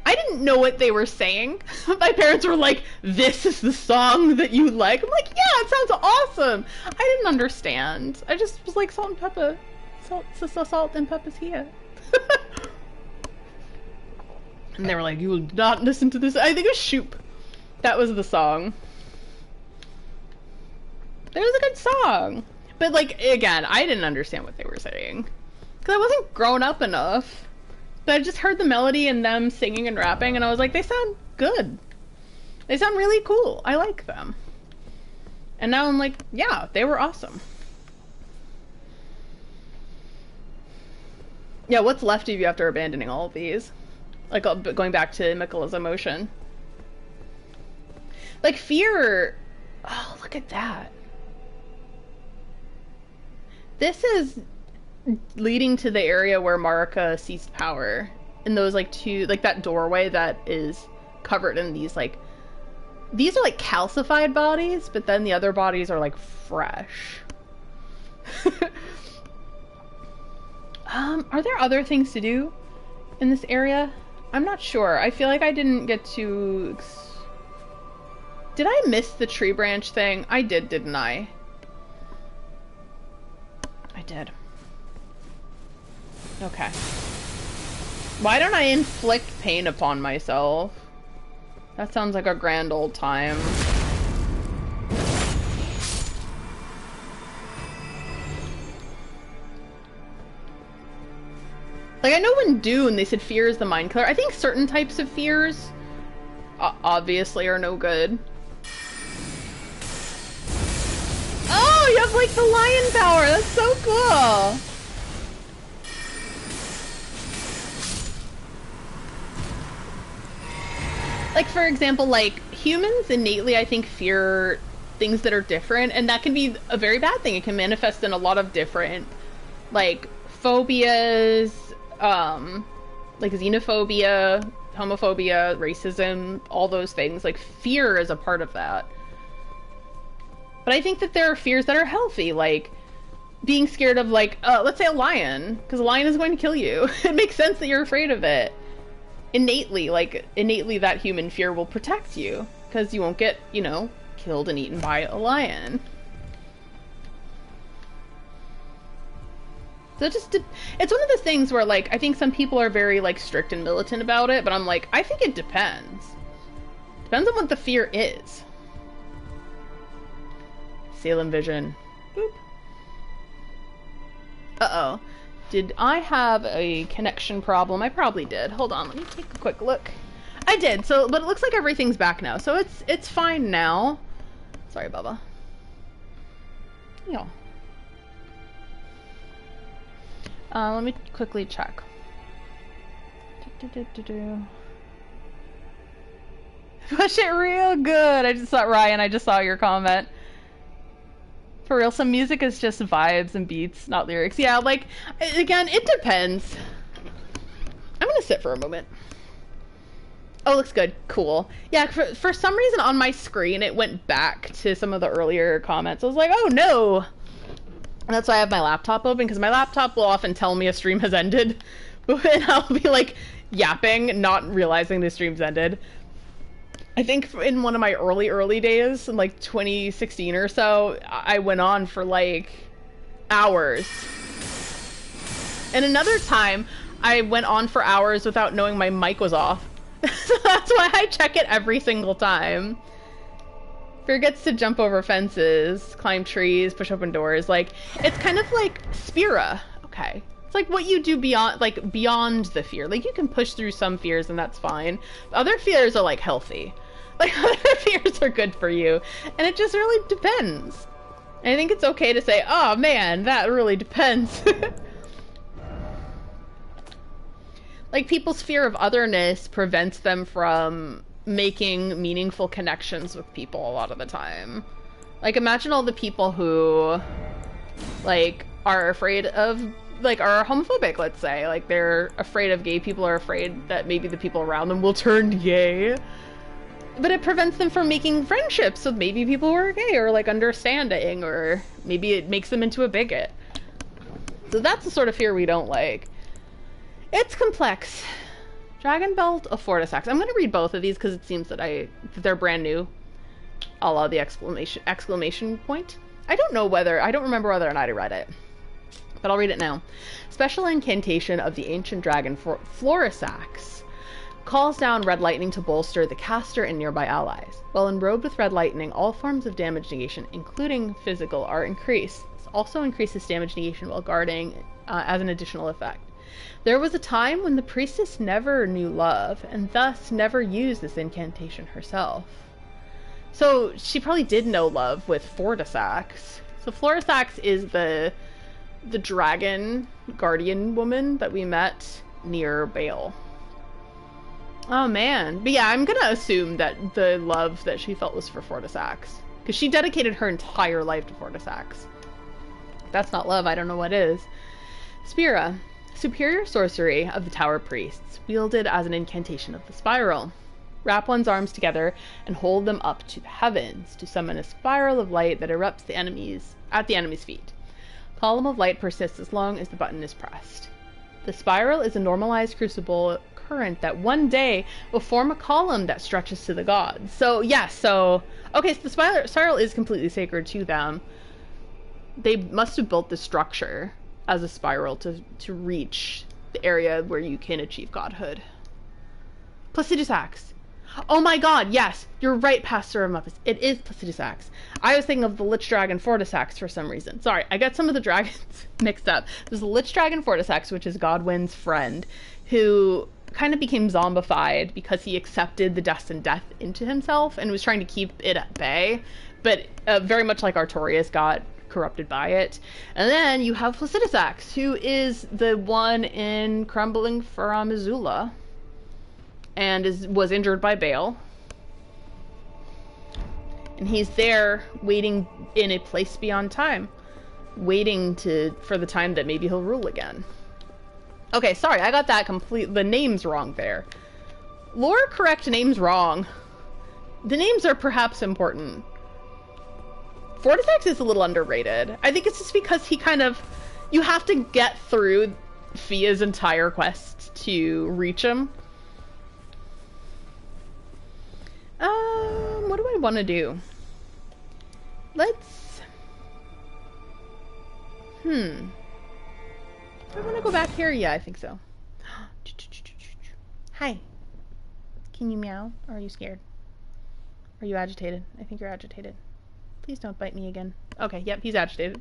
I didn't know what they were saying. My parents were like, this is the song that you like. I'm like, yeah, it sounds awesome. I didn't understand. I just was like, Salt and Peppa. Salt and Peppa's here. And they were like, you will not listen to this. I think it was Shoop. That was the song. It was a good song. But, like, again, I didn't understand what they were saying. Because I wasn't grown up enough. But I just heard the melody and them singing and rapping, and I was like, they sound good. They sound really cool. I like them. And now I'm like, yeah, they were awesome. Yeah, what's left of you after abandoning all of these? Like, going back to Miquella's emotion. Like, fear... Oh, look at that. This is leading to the area where Marika seized power. In those, like, two... Like, that doorway that is covered in these, like... These are, like, calcified bodies, but then the other bodies are, like, fresh. Are there other things to do in this area? I'm not sure. I feel like I didn't get to... Did I miss the tree branch thing? I did, didn't I? I did. Okay. Why don't I inflict pain upon myself? That sounds like a grand old time. Like, I know in Dune they said fear is the mind killer. I think certain types of fears obviously are no good. Oh, you have, like, the lion power! That's so cool! Like, for example, like, humans innately, I think, fear things that are different, and that can be a very bad thing. It can manifest in a lot of different, like, phobias, like xenophobia, homophobia, racism, all those things. Like, fear is a part of that. But I think that there are fears that are healthy, like being scared of, like, let's say a lion, because a lion is going to kill you. It makes sense that you're afraid of it. Innately that human fear will protect you, because you won't get, you know, killed and eaten by a lion. So it's one of the things where, like, I think some people are very, like, strict and militant about it, but I'm like, I think it depends. Depends on what the fear is. Salem vision. Boop. Uh-oh. Did I have a connection problem? I probably did. Hold on, let me take a quick look. I did, so, but it looks like everything's back now, so it's fine now. Sorry, Bubba. Yeah. Let me quickly check. Push it real good. I just saw Ryan. I just saw your comment. For real, some music is just vibes and beats, not lyrics. Yeah, like, again, it depends. I'm gonna sit for a moment. Oh, looks good. Cool. Yeah, for some reason on my screen, it went back to some of the earlier comments. I was like, oh no! And that's why I have my laptop open, because my laptop will often tell me a stream has ended. And I'll be, like, yapping, not realizing the stream's ended. I think in one of my early days, in, like, 2016 or so, I went on for, like, hours. And another time, I went on for hours without knowing my mic was off. So that's why I check it every single time. Fear gets to jump over fences, climb trees, push open doors. Like, it's kind of like Spira. Okay. It's like what you do beyond, like, beyond the fear. Like, you can push through some fears and that's fine. Other fears are, like, healthy. Like, other fears are good for you. And it just really depends. And I think it's okay to say, oh man, that really depends. Like, people's fear of otherness prevents them from making meaningful connections with people a lot of the time. Like, imagine all the people who, like, are afraid of like, are homophobic, let's say. Like, they're afraid of gay people, are afraid that maybe the people around them will turn gay. But it prevents them from making friendships with maybe people who are gay, or, like, understanding, or maybe it makes them into a bigot. So that's the sort of fear we don't like. It's complex. Dragon Belt of Fortisax. I'm going to read both of these because it seems that they're brand new. A la the exclamation point. I don't remember whether or not I read it. But I'll read it now. Special incantation of the ancient dragon Florisax calls down red lightning to bolster the caster and nearby allies. While enrobed with red lightning, all forms of damage negation, including physical, are increased. This also increases damage negation while guarding as an additional effect. There was a time when the priestess never knew love, and thus never used this incantation herself. So she probably did know love with Fortisax. So Florisax is the dragon guardian woman that we met near Bale. Oh man. But yeah, I'm gonna assume that the love that she felt was for Fortisax. Because she dedicated her entire life to Fortisax. If that's not love, I don't know what is. Spira. Superior sorcery of the Tower Priests, wielded as an incantation of the spiral. Wrap one's arms together and hold them up to the heavens to summon a spiral of light that erupts at the enemy's feet. Column of light persists as long as the button is pressed. The spiral is a normalized crucible current that one day will form a column that stretches to the gods. So yes, okay, so the spiral is completely sacred to them. They must have built this structure as a spiral to reach the area where you can achieve godhood. Placidusax. Oh my god, yes! You're right, Pastor of Muppets. It is Placidusax. I was thinking of the Lich Dragon Fortisax for some reason. Sorry, I got some of the dragons mixed up. There's the Lich Dragon Fortisax, which is Godwyn's friend, who kind of became zombified because he accepted the destined death into himself and was trying to keep it at bay. But very much like Artorias got corrupted by it. And then you have Placidusax, who is the one in Crumbling Farum Azula and was injured by Bale. And he's there waiting in a place beyond time, waiting for the time that maybe he'll rule again. Okay, sorry, I got that the names wrong there. Lore correct names wrong. The names are perhaps important. Fortisax is a little underrated. I think it's just because you have to get through Fia's entire quest to reach him. What do I want to do? Let's... Do I want to go back here? Yeah, I think so. Hi. Can you meow? Or are you scared? Are you agitated? I think you're agitated. Please don't bite me again. Okay, yep, he's agitated.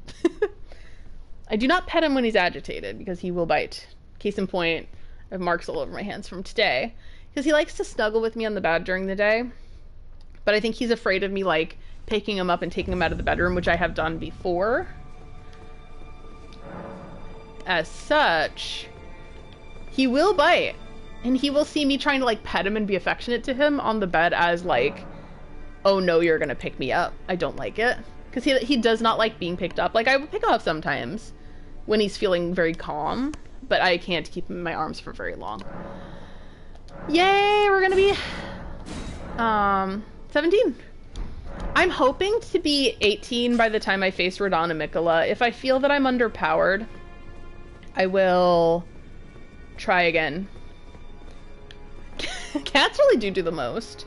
I do not pet him when he's agitated, because he will bite. Case in point, I have marks all over my hands from today. Because he likes to snuggle with me on the bed during the day. But I think he's afraid of me, like, picking him up and taking him out of the bedroom, which I have done before. As such, he will bite. And he will see me trying to, like, pet him and be affectionate to him on the bed as, like, oh no, you're gonna pick me up. I don't like it. Because he does not like being picked up. Like, I will pick up sometimes when he's feeling very calm, but I can't keep him in my arms for very long. Yay, we're gonna be 17. I'm hoping to be 18 by the time I face Radon and Mikola. If I feel that I'm underpowered, I will try again. Cats really do the most.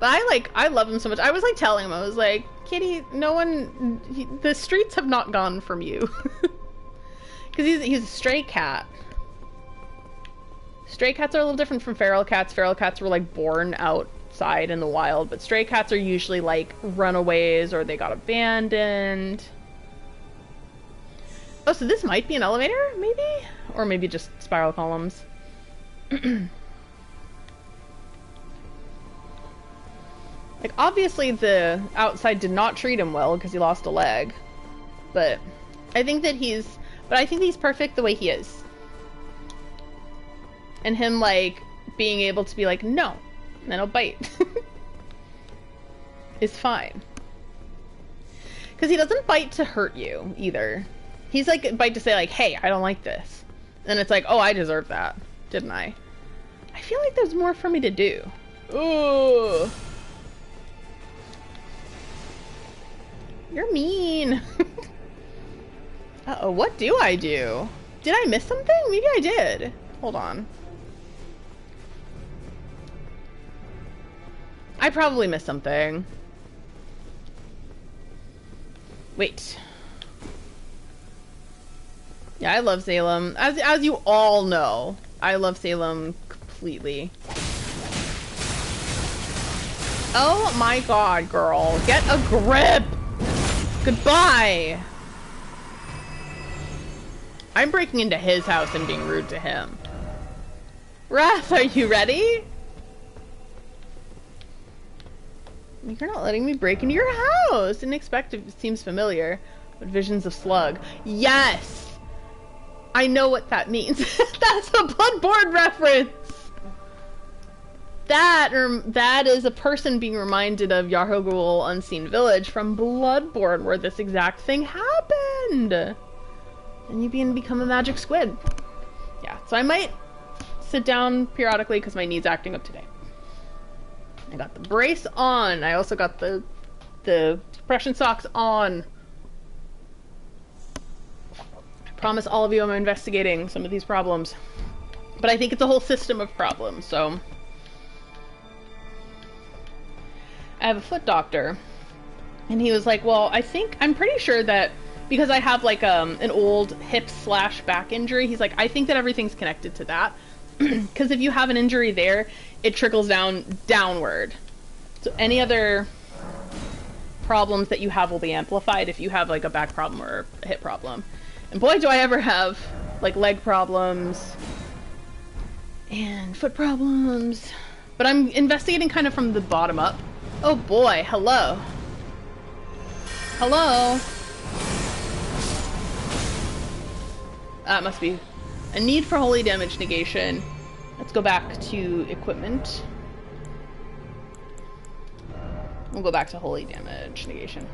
But I love him so much. I was like telling him, I was like, Kitty, the streets have not gone from you. Because he's a stray cat. Stray cats are a little different from feral cats. Feral cats were like born outside in the wild, but stray cats are usually like runaways or they got abandoned. Oh, so this might be an elevator, maybe? Or maybe just spiral columns. Like, obviously the outside did not treat him well because he lost a leg. But I think he's perfect the way he is. And him, like, being able to be like, no, and then he'll bite. is fine. Because he doesn't bite to hurt you, either. He's like about to say like, hey, I don't like this. And it's like, oh, I deserve that, didn't I? I feel like there's more for me to do. Ooh. You're mean. Uh-oh, what do I do? Did I miss something? Maybe I did. Hold on. I probably missed something. Wait. Yeah, I love Salem. As you all know, I love Salem completely. Oh my god, girl. Get a grip! Goodbye! I'm breaking into his house and being rude to him. Wrath, are you ready? You're not letting me break into your house. Didn't expect it. Seems familiar. But visions of slug. Yes! I know what that means. That's a Bloodborne reference! That is a person being reminded of Yarhogul Unseen Village from Bloodborne, where this exact thing happened. And you become a magic squid. Yeah, so I might sit down periodically because my knee's acting up today. I got the brace on. I also got the compression socks on. I promise all of you I'm investigating some of these problems. But I think it's a whole system of problems, so... I have a foot doctor, and he was like, well, I'm pretty sure that because I have like an old hip/back injury, he's like, I think that everything's connected to that. Because if you have an injury there, it trickles downward. So any other problems that you have will be amplified if you have like a back problem or a hip problem. And boy, do I ever have like leg problems and foot problems. But I'm investigating kind of from the bottom up. Oh boy, hello. Hello. That must be a need for holy damage negation. Let's go back to equipment. We'll go back to holy damage negation.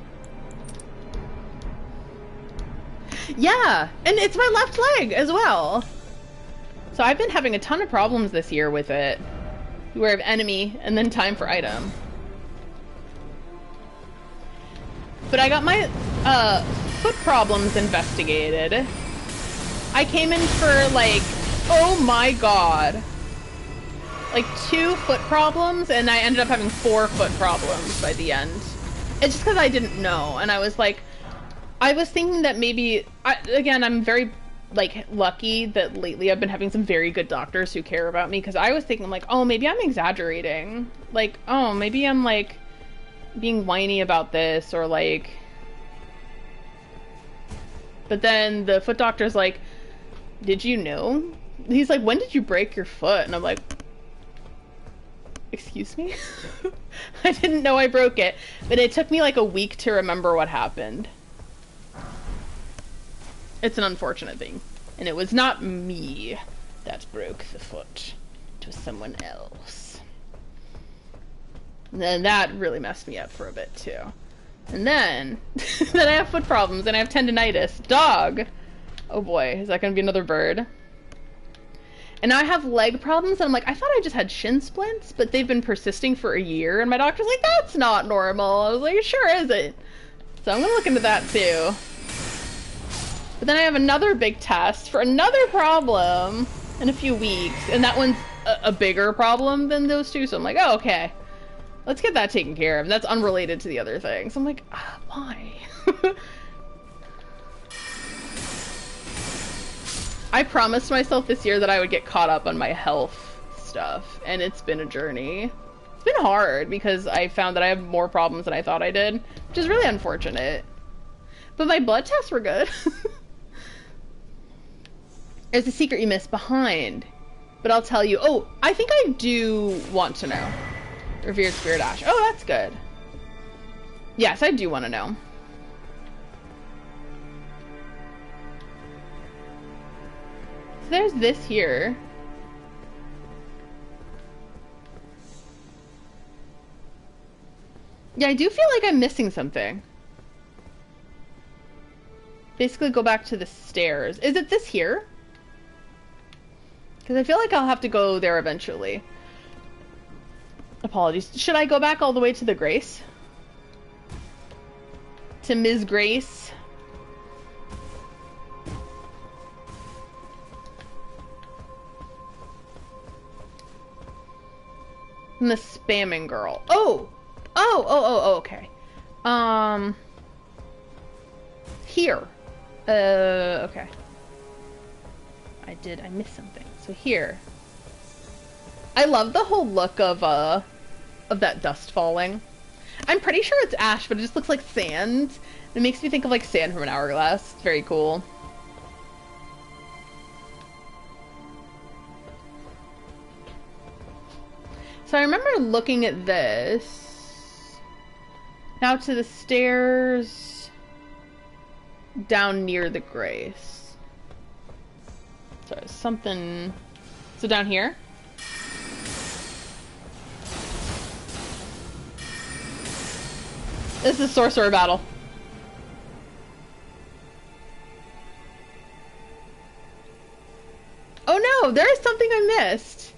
Yeah, and it's my left leg as well. So I've been having a ton of problems this year with it. Beware of enemy, and then time for item. But I got my foot problems investigated. I came in for like, oh my god, like 2 foot problems, and I ended up having 4 foot problems by the end. It's just because I didn't know, and I was like, I was thinking that maybe, again, I'm very like lucky that lately I've been having some very good doctors who care about me, because I was thinking like, oh, maybe I'm exaggerating. Like, oh, maybe I'm like being whiny about this, or like... But then the foot doctor's like, did you know? He's like, when did you break your foot? And I'm like, excuse me? I didn't know I broke it, but it took me like a week to remember what happened. It's an unfortunate thing. And it was not me that broke the foot. It was someone else. And then that really messed me up for a bit too. And then, then I have foot problems and I have tendinitis. Dog! Oh boy, is that gonna be another bird? And now I have leg problems, and I'm like, I thought I just had shin splints, but they've been persisting for a year, and my doctor's like, that's not normal. I was like, it sure isn't. So I'm gonna look into that too. But then I have another big test for another problem in a few weeks, and that one's a bigger problem than those two, so I'm like, oh, okay. Let's get that taken care of. That's unrelated to the other thing. So I'm like, why? I promised myself this year that I would get caught up on my health stuff, and it's been a journey. It's been hard because I found that I have more problems than I thought I did, which is really unfortunate. But my blood tests were good. There's a secret you missed behind, but I'll tell you. Oh, I think I do want to know. Revered Spirit Ash. Oh, that's good. Yes, I do want to know. So there's this here. Yeah, I do feel like I'm missing something. Basically go back to the stairs. Is it this here? Because I feel like I'll have to go there eventually. Apologies. Should I go back all the way to the Grace? To Ms. Grace? And the spamming girl. Oh! Okay. Here. Okay. I missed something. So here. I love the whole look of that dust falling. I'm pretty sure it's ash, but it just looks like sand. It makes me think of like sand from an hourglass. It's very cool. So I remember looking at this. Now to the stairs down near the Grace. So something. So down here? This is sorcerer battle. Oh no, there is something I missed.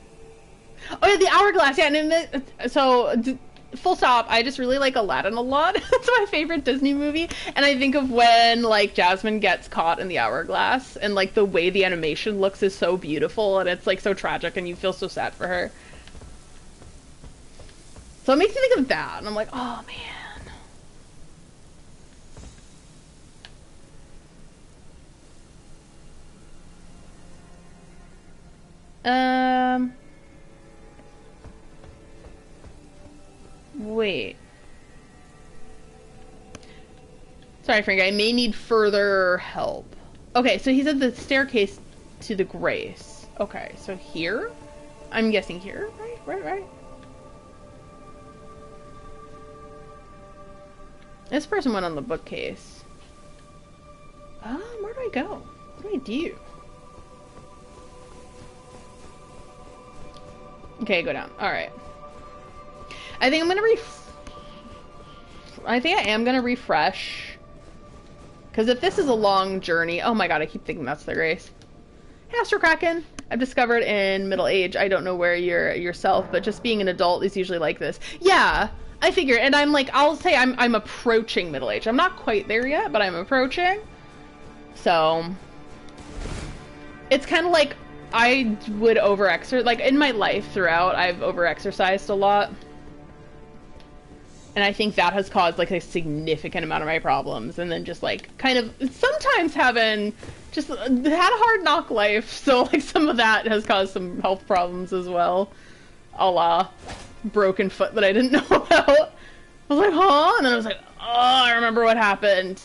Oh yeah, the hourglass. Yeah, and so full stop. I just really like Aladdin a lot. It's my favorite Disney movie, and I think of when like Jasmine gets caught in the hourglass, and like the way the animation looks is so beautiful, and it's like so tragic, and you feel so sad for her. So it makes me think of that, and I'm like, oh man. Wait. Sorry, Frank, I may need further help. Okay, so he said the staircase to the Grace. Okay, so here? I'm guessing here, right? This person went on the bookcase. Where do I go? What do I do? Okay, go down. Alright. I think I'm gonna I am gonna refresh. Because if this is a long journey... Oh my god, I keep thinking that's the Grace. Hey, Astro Kraken! I've discovered in middle age, I don't know where you're yourself, but just being an adult is usually like this. Yeah, I figure, and I'm like, I'll say I'm approaching middle age. I'm not quite there yet, but I'm approaching. So... It's kind of like... I would over-exercise, like, in my life throughout, I've over-exercised a lot. And I think that has caused, like, a significant amount of my problems. And then just, like, kind of, sometimes having just had a hard knock life. So, like, some of that has caused some health problems as well. A la broken foot that I didn't know about. I was like, huh? And then I was like, oh, I remember what happened.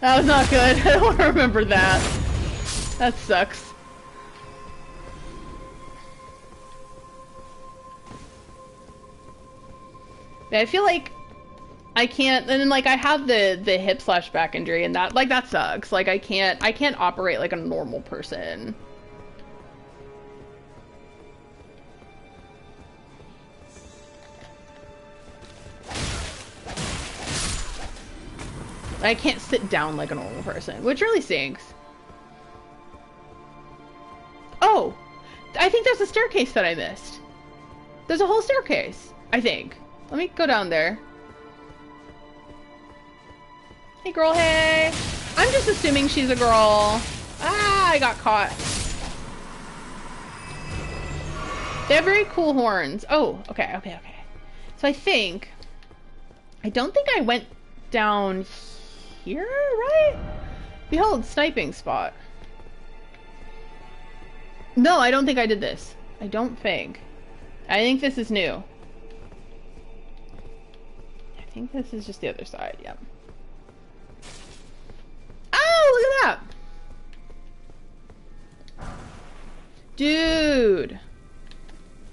That was not good. I don't want to remember that. That sucks. I feel like I can't, and then like I have the hip/back injury, and that like that sucks. Like I can't operate like a normal person. I can't sit down like a normal person, which really stinks. Oh, I think there's a staircase that I missed. There's a whole staircase, I think. Let me go down there. Hey girl, hey! I'm just assuming she's a girl. Ah, I got caught. They have very cool horns. Oh, okay. So I don't think I went down here, right? Behold, sniping spot. No, I don't think I did this. I don't think. I think this is new. I think this is just the other side, yep. Oh, look at that! Dude!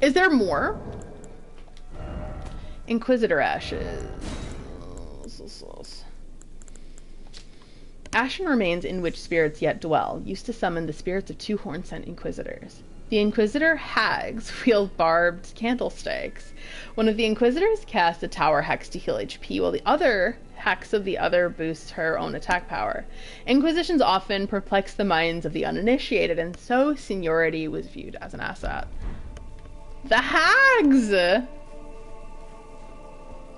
Is there more? Inquisitor ashes. Ashen remains in which spirits yet dwell, used to summon the spirits of 2 horn-sent inquisitors. The Inquisitor hags wield barbed candlesticks. One of the Inquisitors casts a tower hex to heal HP, while the other hex of the other boosts her own attack power. Inquisitions often perplex the minds of the uninitiated, and so seniority was viewed as an asset. The hags!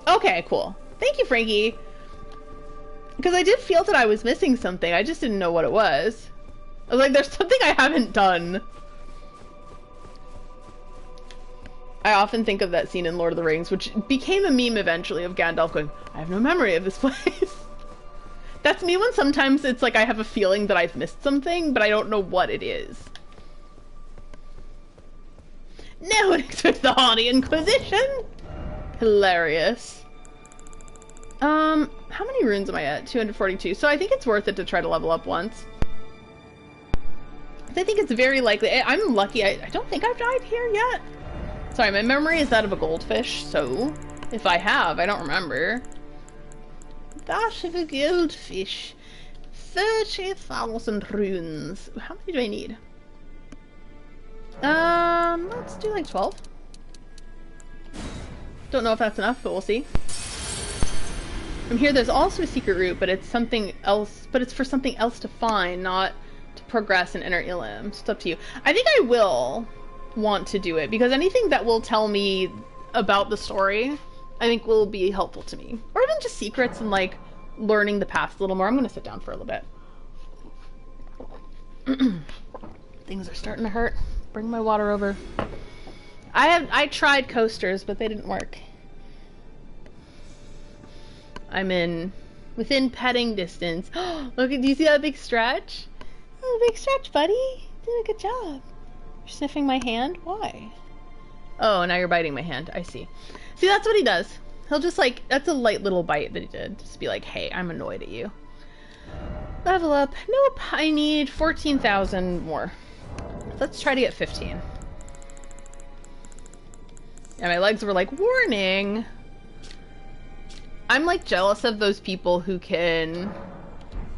Okay, cool. Thank you, Frankie. Because I did feel that I was missing something, I just didn't know what it was. I was like, there's something I haven't done. I often think of that scene in Lord of the Rings, which became a meme eventually, of Gandalf going, I have no memory of this place. That's me when sometimes it's like I have a feeling that I've missed something, but I don't know what it is. No one expects the Haughty Inquisition! Hilarious. How many runes am I at? 242. So I think it's worth it to try to level up once. I think it's very likely. I'm lucky. I don't think I've died here yet. Sorry, my memory is that of a goldfish, so if I have, I don't remember. That of a goldfish. 30,000 runes. How many do I need? Let's do like 12. Don't know if that's enough, but we'll see. From here, there's also a secret route, but it's something else. But it's for something else to find, not to progress in Enir Ilim. So it's up to you. I think I will want to do it because anything that will tell me about the story, I think will be helpful to me, or even just secrets and like learning the past a little more. I'm gonna sit down for a little bit. Things are starting to hurt. Bring my water over. I tried coasters, but they didn't work. I'm within petting distance. Look, do you see that big stretch? Oh, big stretch, buddy. Did a good job. You're sniffing my hand? Why? Oh, now you're biting my hand. I see. See, that's what he does. He'll just like, that's a light little bite that he did. Just be like, hey, I'm annoyed at you. Level up. Nope, I need 14,000 more. Let's try to get 15. And my legs were like, warning. I'm like jealous of those people who can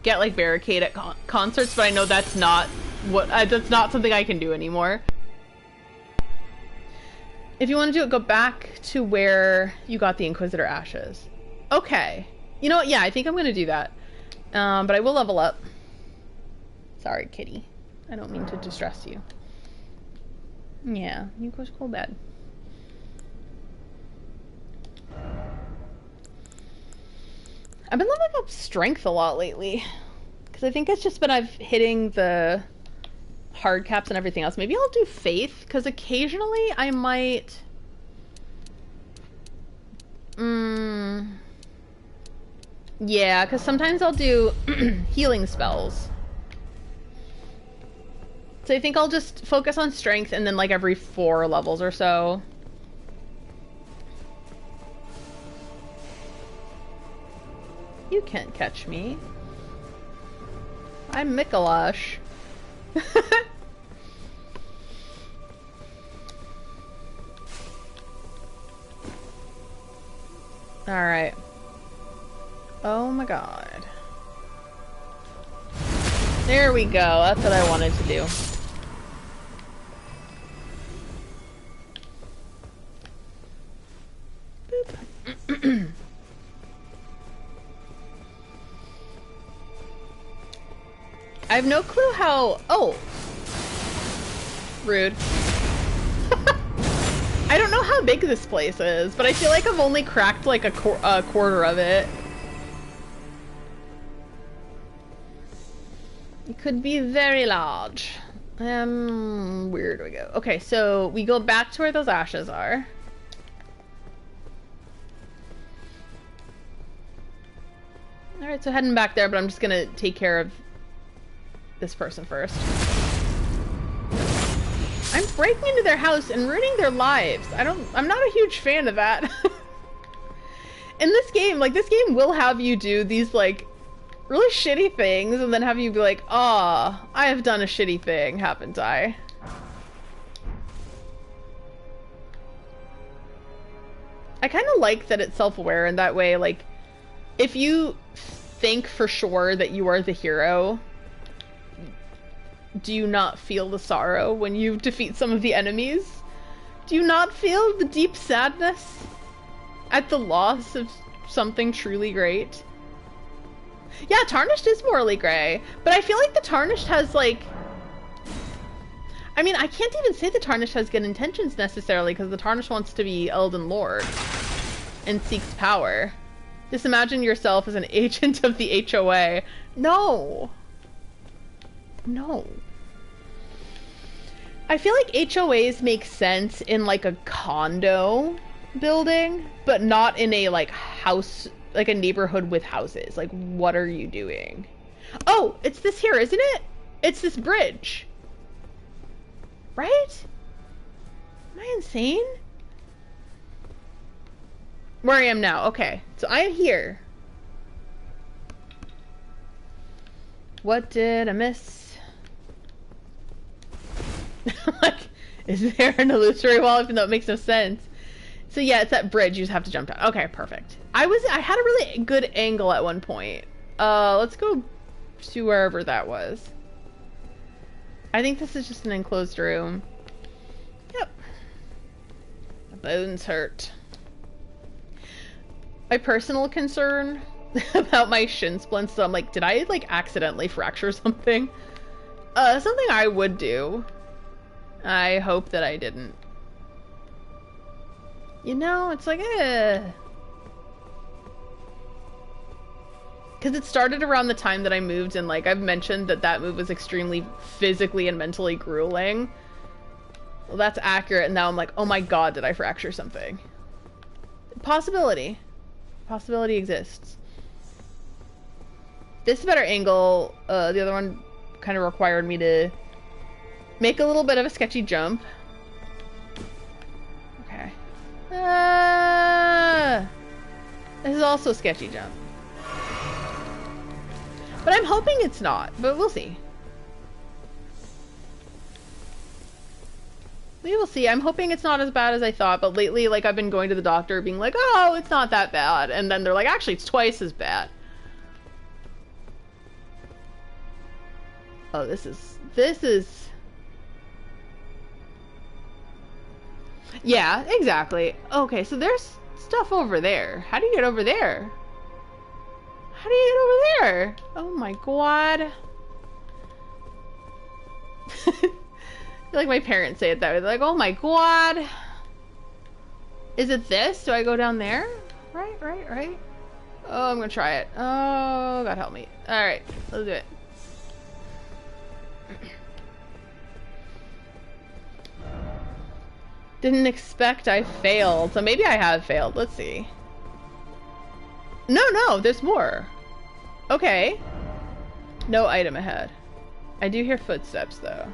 get like barricade at concerts, but I know that's not that's not something I can do anymore. If you want to do it, go back to where you got the Inquisitor ashes. Okay. You know what? Yeah, I think I'm going to do that. But I will level up. Sorry, kitty. I don't mean to distress you. Yeah, you go to school bed. I've been leveling up strength a lot lately. Because I think it's just been I've hitting the hard caps and everything else. Maybe I'll do faith, because occasionally I might... Yeah, because sometimes I'll do healing spells. So I think I'll just focus on strength and then like every 4 levels or so. You can't catch me. I'm Mikolash. Alright. Oh my god. There we go. That's what I wanted to do. Boop. I have no clue how... Oh! Rude. I don't know how big this place is, but I feel like I've only cracked like a quarter of it. It could be very large. Where do we go? Okay, so we go back to where those ashes are. Alright, so heading back there, but I'm just gonna take care of this person first. I'm breaking into their house and ruining their lives. I'm not a huge fan of that. In this game, like, this game will have you do these, like, really shitty things and then have you be like, ah, oh, I have done a shitty thing, haven't I? I kind of like that it's self-aware in that way, like, if you think for sure that you are the hero, Do you not feel the sorrow when you defeat some of the enemies? Do you not feel the deep sadness at the loss of something truly great? Yeah, Tarnished is morally gray, but I feel like the Tarnished has, like... I mean, I can't even say the Tarnished has good intentions necessarily, because the Tarnished wants to be Elden Lord and seeks power. Just imagine yourself as an agent of the HOA. No. No. I feel like HOAs make sense in, like, a condo building, but not in a, like, house, like a neighborhood with houses. Like, what are you doing? Oh, it's this here, isn't it? It's this bridge. Right? Am I insane? Where I am now. Okay. So I am here. What did I miss? Like, is there an illusory wall? Even though it makes no sense. So yeah, it's that bridge. You just have to jump down. Okay, perfect. I had a really good angle at one point. Let's go to wherever that was. I think this is just an enclosed room. Yep. My bones hurt. My personal concern about my shin splints, so I'm like, did I, like, accidentally fracture something? Something I would do. I hope that I didn't. You know, it's like, because it started around the time that I moved, and, like, I've mentioned that move was extremely physically and mentally grueling. Well, that's accurate, and now I'm like, oh my god, did I fracture something? Possibility. Possibility exists. This is a better angle. The other one kind of required me to make a little bit of a sketchy jump. Okay. This is also a sketchy jump. But I'm hoping it's not, but we'll see. We will see. I'm hoping it's not as bad as I thought, but lately, like, I've been going to the doctor being like, oh, it's not that bad. And then they're like, actually, it's twice as bad. Oh, this is... Yeah, exactly. Okay, so there's stuff over there. How do you get over there? How do you get over there? Oh my god. I feel like my parents say it that way. They're like, oh my god. Is it this? Do I go down there? Right. Oh, I'm gonna try it. Oh, God help me. Alright, let's do it. Didn't expect I failed. So maybe I have failed. Let's see. No, there's more. Okay. No item ahead. I do hear footsteps, though.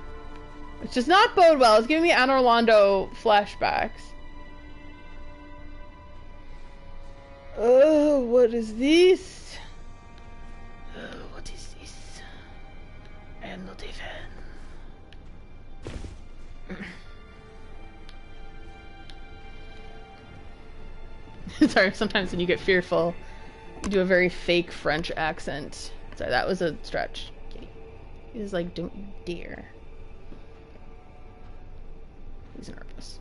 Which does not bode well. It's giving me Anne Orlando flashbacks. Oh, what is this? What is this? I am not even. Sorry, sometimes when you get fearful, you do a very fake French accent. Sorry, that was a stretch. Kitty. He was like, don't you dare. He's nervous.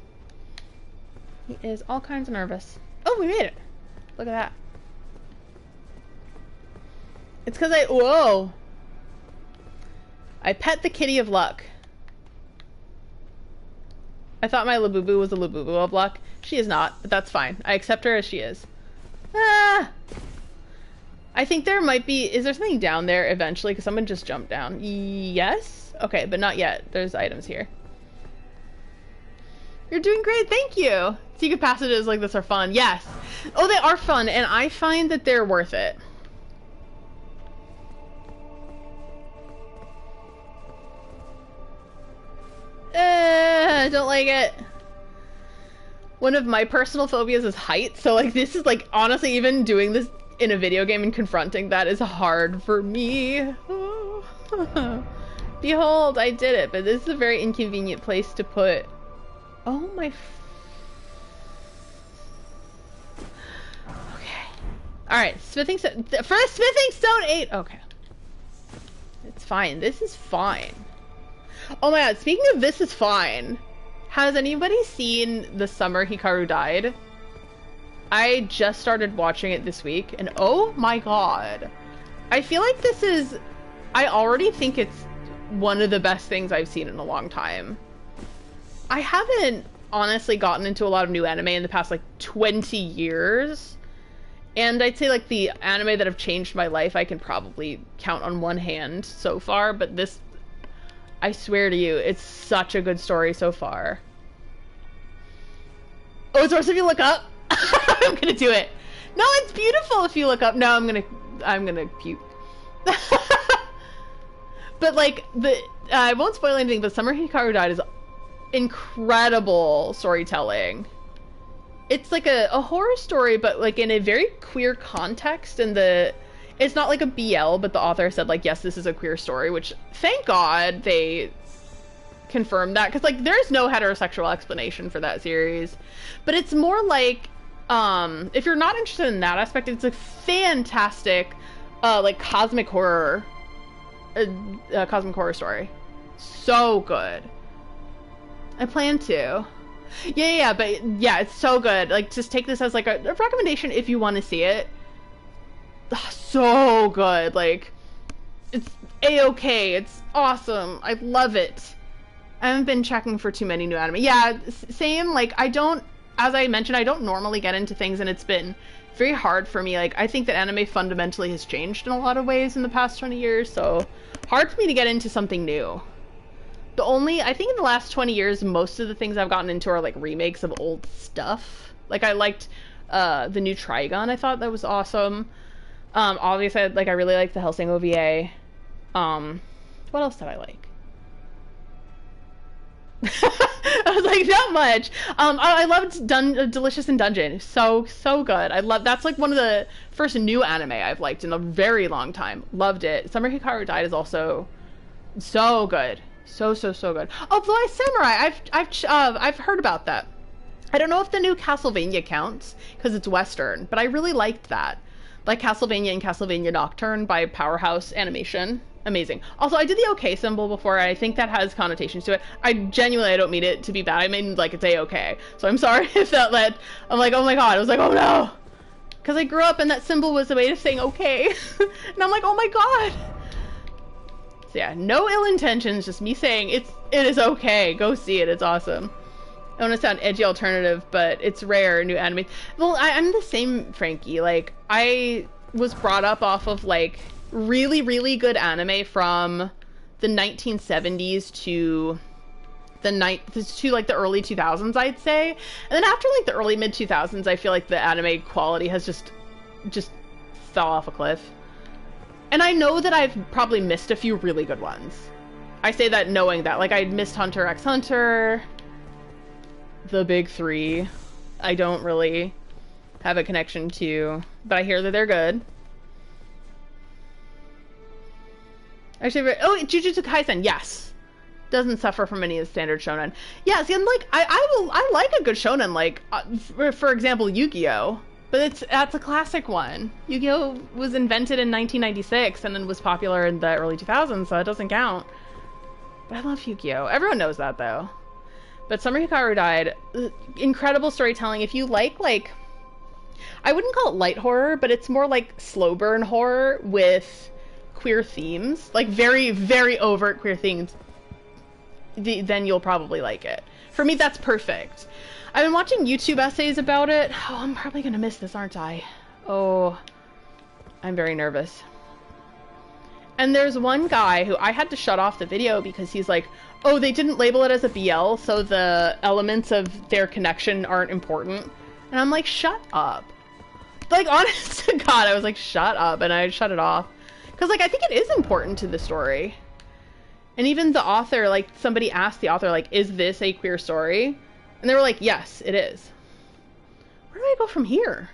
He is all kinds of nervous. Oh, we made it! Look at that. It's because whoa! I pet the kitty of luck. I thought my Labubu was a Labubu of luck. She is not, but that's fine. I accept her as she is. Ah! I think there might be... Is there something down there eventually? Because someone just jumped down. Yes? Okay, but not yet. There's items here. You're doing great, thank you! Secret passages like this are fun. Yes! Oh, they are fun, and I find that they're worth it. I don't like it. One of my personal phobias is height, so like this is like honestly even doing this in a video game and confronting that is hard for me. Behold, I did it, but this is a very inconvenient place to put. Oh my. Okay. Alright, smithing stone. For the smithing stone 8. Okay. It's fine. This is fine. Oh my god, speaking of This Is Fine, has anybody seen The Summer Hikaru Died? I just started watching it this week, and oh my god. I feel like this is... I already think it's one of the best things I've seen in a long time. I haven't honestly gotten into a lot of new anime in the past, like, 20 years. And I'd say, like, the anime that have changed my life, I can probably count on one hand so far, but this... I swear to you, it's such a good story so far. Oh, it's worse if you look up? I'm gonna do it. No, it's beautiful if you look up. No, I'm gonna puke. But like I won't spoil anything, but Summer Hikaru Died is incredible storytelling. It's like a horror story, but like in a very queer context, and it's not like a BL, but the author said like, yes, this is a queer story, which thank God they confirmed that, because like there's no heterosexual explanation for that series. But it's more like, if you're not interested in that aspect, it's a fantastic like cosmic horror story. So good. I plan to. Yeah, but yeah, it's so good. Like, just take this as like a recommendation if you want to see it. So good. Like, it's a-okay. It's awesome. I love it. I haven't been checking for too many new anime. Yeah, same. Like, as I mentioned, I don't normally get into things, and it's been very hard for me. Like, I think that anime fundamentally has changed in a lot of ways in the past 20 years, so hard for me to get into something new. I think in the last 20 years, most of the things I've gotten into are like remakes of old stuff. Like, I liked the new Trigun. I thought that was awesome. Obviously, I really liked the Hellsing OVA. What else did I like? I was like, not much. I loved Delicious in Dungeon. So good. That's like one of the first new anime I've liked in a very long time. Loved it. Summer Hikaru Died is also so good. So good. Oh, Blue Eye Samurai. I've heard about that. I don't know if the new Castlevania counts because it's Western, but I really liked that. Like Castlevania and Castlevania Nocturne by Powerhouse Animation. Amazing. Also, I did the okay symbol before, and I think that has connotations to it. I don't mean it to be bad. I mean, like, it's a-okay. So I'm sorry if that led... I'm like, oh my god. I was like, oh no. Because I grew up, and that symbol was a way of saying okay. And I'm like, oh my god. So yeah, no ill intentions, just me saying it is okay. Go see it. It's awesome. I want to sound edgy alternative, but it's rare, new anime. Well, I'm the same, Frankie. Like, I was brought up off of, like, really, really good anime from the 1970s to like the early 2000s, I'd say. And then after like the early mid 2000s, I feel like the anime quality has just fell off a cliff. And I know that I've probably missed a few really good ones. I say that knowing that, like, I missed Hunter x Hunter, the big three. I don't really have a connection to, but I hear that they're good. Actually, oh, Jujutsu Kaisen, yes. Doesn't suffer from any of the standard shonen. Yeah, see, I'm like, I like a good shonen, like, for example, Yu-Gi-Oh! But that's a classic one. Yu-Gi-Oh! Was invented in 1996 and then was popular in the early 2000s, so it doesn't count. But I love Yu-Gi-Oh! Everyone knows that, though. But Summer Hikaru Died, incredible storytelling. If you like, I wouldn't call it light horror, but it's more like slow burn horror with queer themes, like very, very overt queer themes, then you'll probably like it. For me, that's perfect. I've been watching YouTube essays about it. Oh, I'm probably gonna miss this, aren't I? Oh, I'm very nervous. And there's one guy who I had to shut off the video because he's like, oh, they didn't label it as a BL, so the elements of their connection aren't important. And I'm like, shut up. Like, honest to God, I was like, shut up, and I shut it off. Because, like, I think it is important to the story. And even the author, like, somebody asked the author, like, is this a queer story? And they were like, yes, it is. Where do I go from here?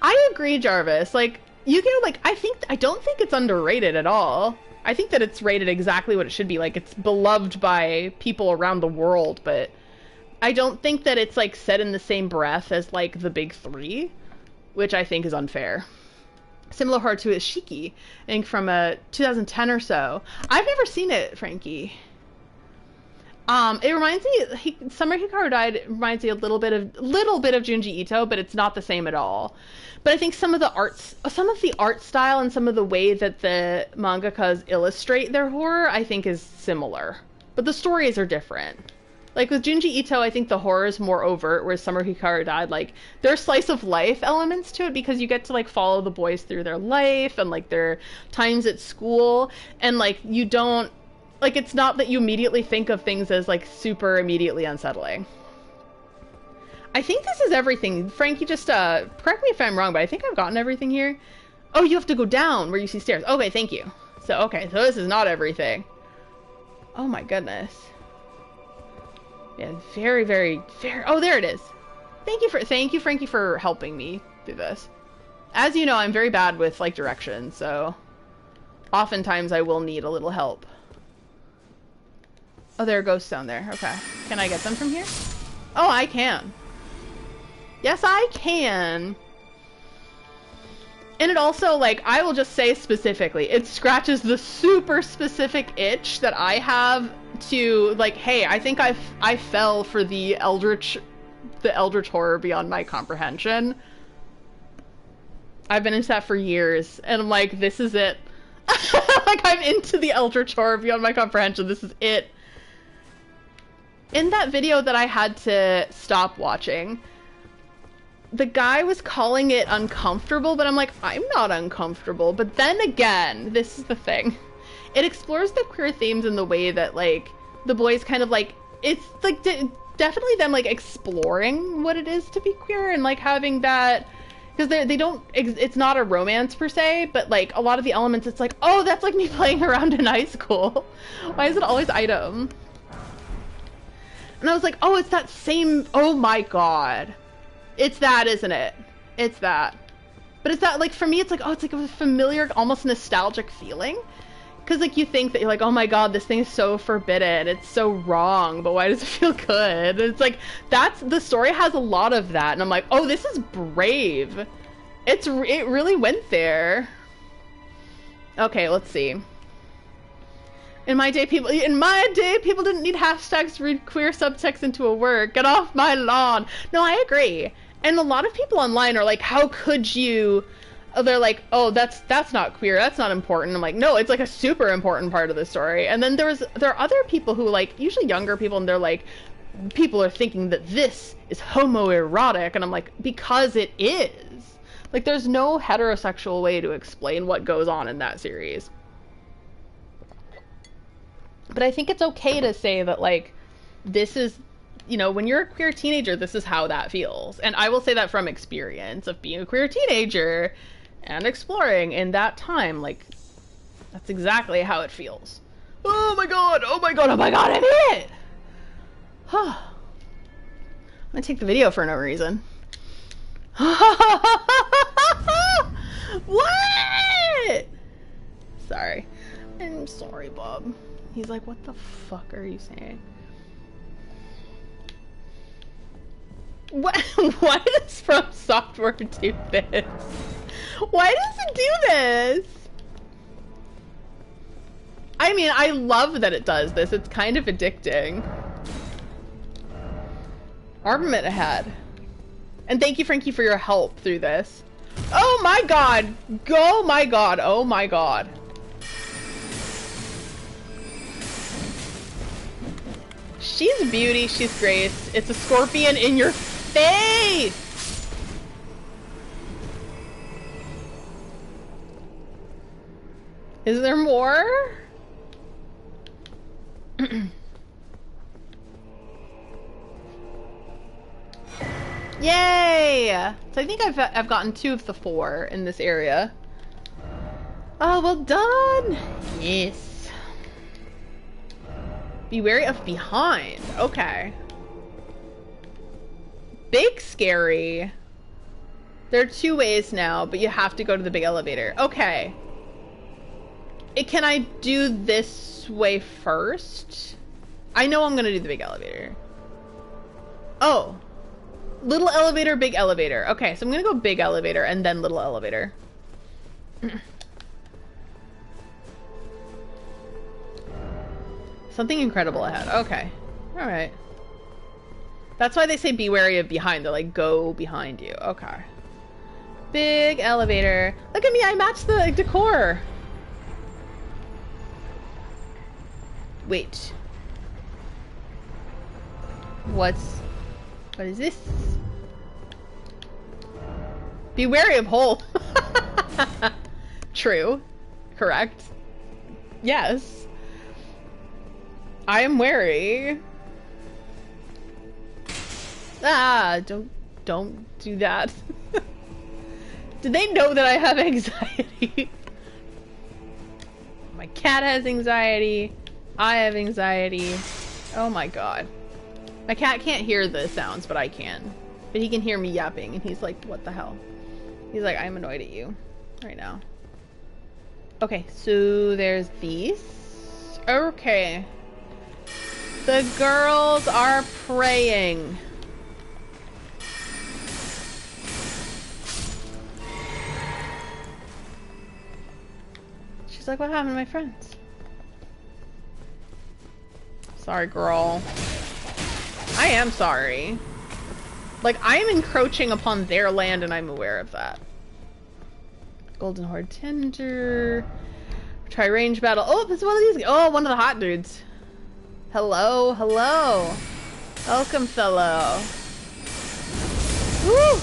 I agree, Jarvis. Like, Yu-Gi-Oh! Like, I don't think it's underrated at all. I think that it's rated exactly what it should be. Like, it's beloved by people around the world, but I don't think that it's, like, set in the same breath as, like, the big three, which I think is unfair. similar horror to Ishiki, I think from 2010 or so. I've never seen it, Frankie. It reminds me, Summer Hikaru Died reminds me a little bit of Junji Ito, but it's not the same at all. But I think some of the art style and some of the way that the mangakas illustrate their horror, I think is similar. But the stories are different. Like with Junji Ito, I think the horror is more overt, whereas Summer Hikaru Died, like, there are slice of life elements to it because you get to, like, follow the boys through their life and, like, their times at school. And, like, you don't, like, it's not that you immediately think of things as, like, super immediately unsettling. I think this is everything. Frankie, just, correct me if I'm wrong, but I think I've gotten everything here. Oh, you have to go down where you see stairs. Okay, thank you. So this is not everything. Oh my goodness. Yeah, very, very, very... Oh, there it is. Thank you, Frankie, for helping me through this. As you know, I'm very bad with, like, directions, so... Oftentimes I will need a little help. Oh, there are ghosts down there. Okay. Can I get them from here? Oh, I can. Yes, I can. And it also, like, I will just say specifically, it scratches the super specific itch that I have to, like, hey, I think I fell for the eldritch horror beyond my comprehension. I've been into that for years, and I'm like, this is it. Like, I'm into the eldritch horror beyond my comprehension. This is it. In that video that I had to stop watching, the guy was calling it uncomfortable, but I'm like, I'm not uncomfortable. But then again, this is the thing. It explores the queer themes in the way that, like, the boys kind of, like, it's, like, definitely them, like, exploring what it is to be queer and, like, having that, because they don't, it's not a romance per se, but, like, a lot of the elements, it's like, oh, that's like me playing around in high school. Why is it always item? And I was like, oh, it's that same, oh my god. It's that, isn't it? It's that. But it's that, like, for me, it's like, oh, it's like a familiar, almost nostalgic feeling. Because, like, you think that you're like, oh my god, this thing is so forbidden. It's so wrong, but why does it feel good? And it's like, the story has a lot of that. And I'm like, oh, this is brave. It really went there. Okay, let's see. In my day, people didn't need hashtags to read queer subtext into a work. Get off my lawn. No, I agree. And a lot of people online are like, how could you? They're like, oh, that's not queer. That's not important. I'm like, no, it's like a super important part of the story. And then there are other people who, like, usually younger people, and they're like, people are thinking that this is homoerotic. And I'm like, because it is. Like, there's no heterosexual way to explain what goes on in that series. But I think it's okay to say that, like, this is, you know, when you're a queer teenager, this is how that feels. And I will say that from experience of being a queer teenager and exploring in that time. Like, that's exactly how it feels. Oh my god, oh my god, oh my god, I made it! I'm gonna take the video for no reason. What? Sorry. I'm sorry, Bob. He's like, what the fuck are you saying? What? Why does From Software do this? Why does it do this? I mean, I love that it does this. It's kind of addicting. Armament ahead. And thank you, Frankie, for your help through this. Oh my god! Oh my god! Oh my god. She's a beauty, she's grace. It's a scorpion in your face! Is there more? Yay! So I think I've gotten 2 of the 4 in this area. Oh, well done! Yes. Be wary of behind. Okay. Big scary. There are 2 ways now, but you have to go to the big elevator. Okay. Can I do this way first? I know I'm gonna do the big elevator. Oh. Little elevator, big elevator. Okay, so I'm gonna go big elevator and then little elevator. Something incredible ahead. Okay. Alright. That's why they say be wary of behind. They're like, go behind you. Okay. Big elevator. Look at me, I matched the decor. Wait. What is this? Be wary of hole. True. Correct. Yes. I am wary. Ah, don't do that. Did they know that I have anxiety? My cat has anxiety. I have anxiety. Oh my god. My cat can't hear the sounds, but I can. But he can hear me yapping, and he's like, what the hell? He's like, I'm annoyed at you right now. Okay, so there's these. Okay. The girls are praying. She's like, what happened to my friends? Sorry, girl. I am sorry. Like, I am encroaching upon their land and I'm aware of that. Golden Horde Tender. Try range battle. Oh, this is one of these. Oh, one of the hot dudes. Hello, hello. Welcome, fellow. Woo!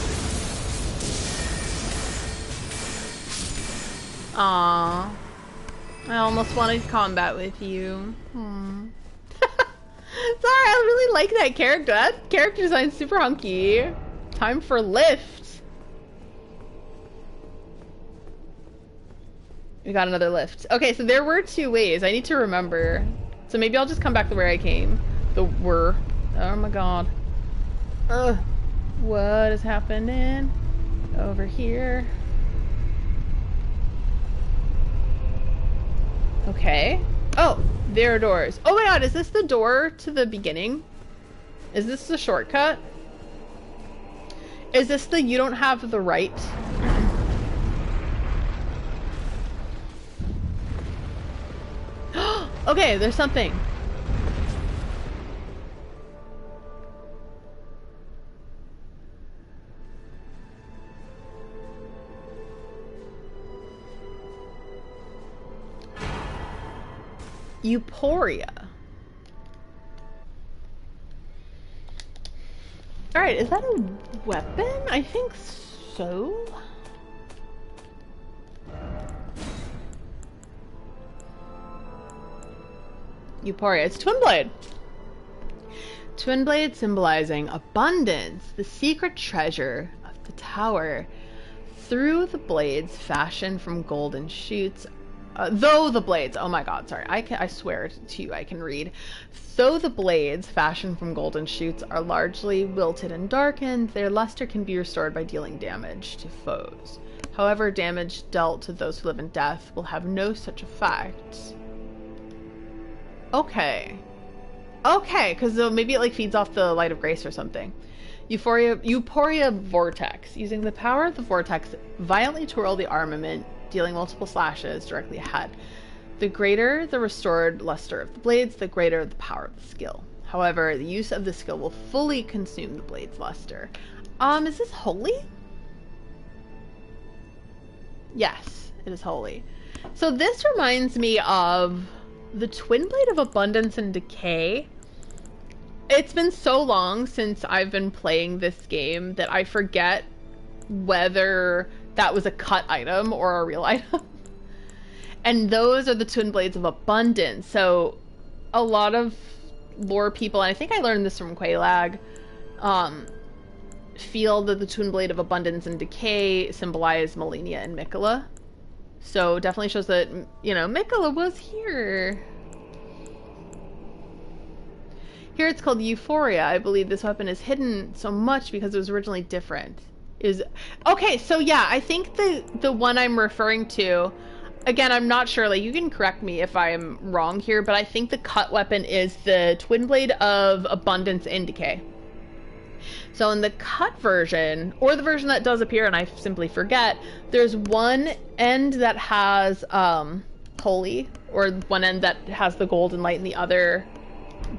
Aww. I almost wanted combat with you. Hmm. Sorry, I really like that character. That character design's super hunky. Time for lift. We got another lift. Okay, so there were two ways. I need to remember. So maybe I'll just come back to where I came. Oh my god. Ugh. What is happening over here? Okay. Oh, there are doors. Oh my god, is this the door to the beginning? Is this the shortcut? Is this the you don't have the right? Okay, there's something. Euphoria. Alright, is that a weapon? I think so. Euphoria. It's Twin Blade. Twin Blade symbolizing abundance, the secret treasure of the tower. Through the blades fashioned from golden shoots. Though the blades, oh my god, sorry, I swear to you I can read. Though the blades fashioned from golden shoots are largely wilted and darkened, their luster can be restored by dealing damage to foes. However, damage dealt to those who live in death will have no such effect. Okay. Okay, because maybe it like feeds off the light of grace or something. Euphoria Vortex. Using the power of the vortex, violently twirl the armament, dealing multiple slashes directly ahead. The greater the restored luster of the blades, the greater the power of the skill. However, the use of the skill will fully consume the blade's luster. Is this holy? Yes, it is holy. So this reminds me of the Twin Blade of Abundance and Decay. It's been so long since I've been playing this game that I forget whether that was a cut item or a real item. And those are the Twin Blades of Abundance. So a lot of lore people, and I think I learned this from Quaylag, feel that the Twin Blade of Abundance and Decay symbolize Malenia and Mikola. So definitely shows that, you know, Mikola was here. Here it's called Euphoria. I believe this weapon is hidden so much because it was originally different. Okay, so yeah, I think the one I'm referring to, again, I'm not sure, like, you can correct me if I'm wrong here, but I think the cut weapon is the Twin Blade of Abundance and Decay. So in the cut version, or the version that does appear and I simply forget, there's one end that has holy, or one end that has the golden light, and the other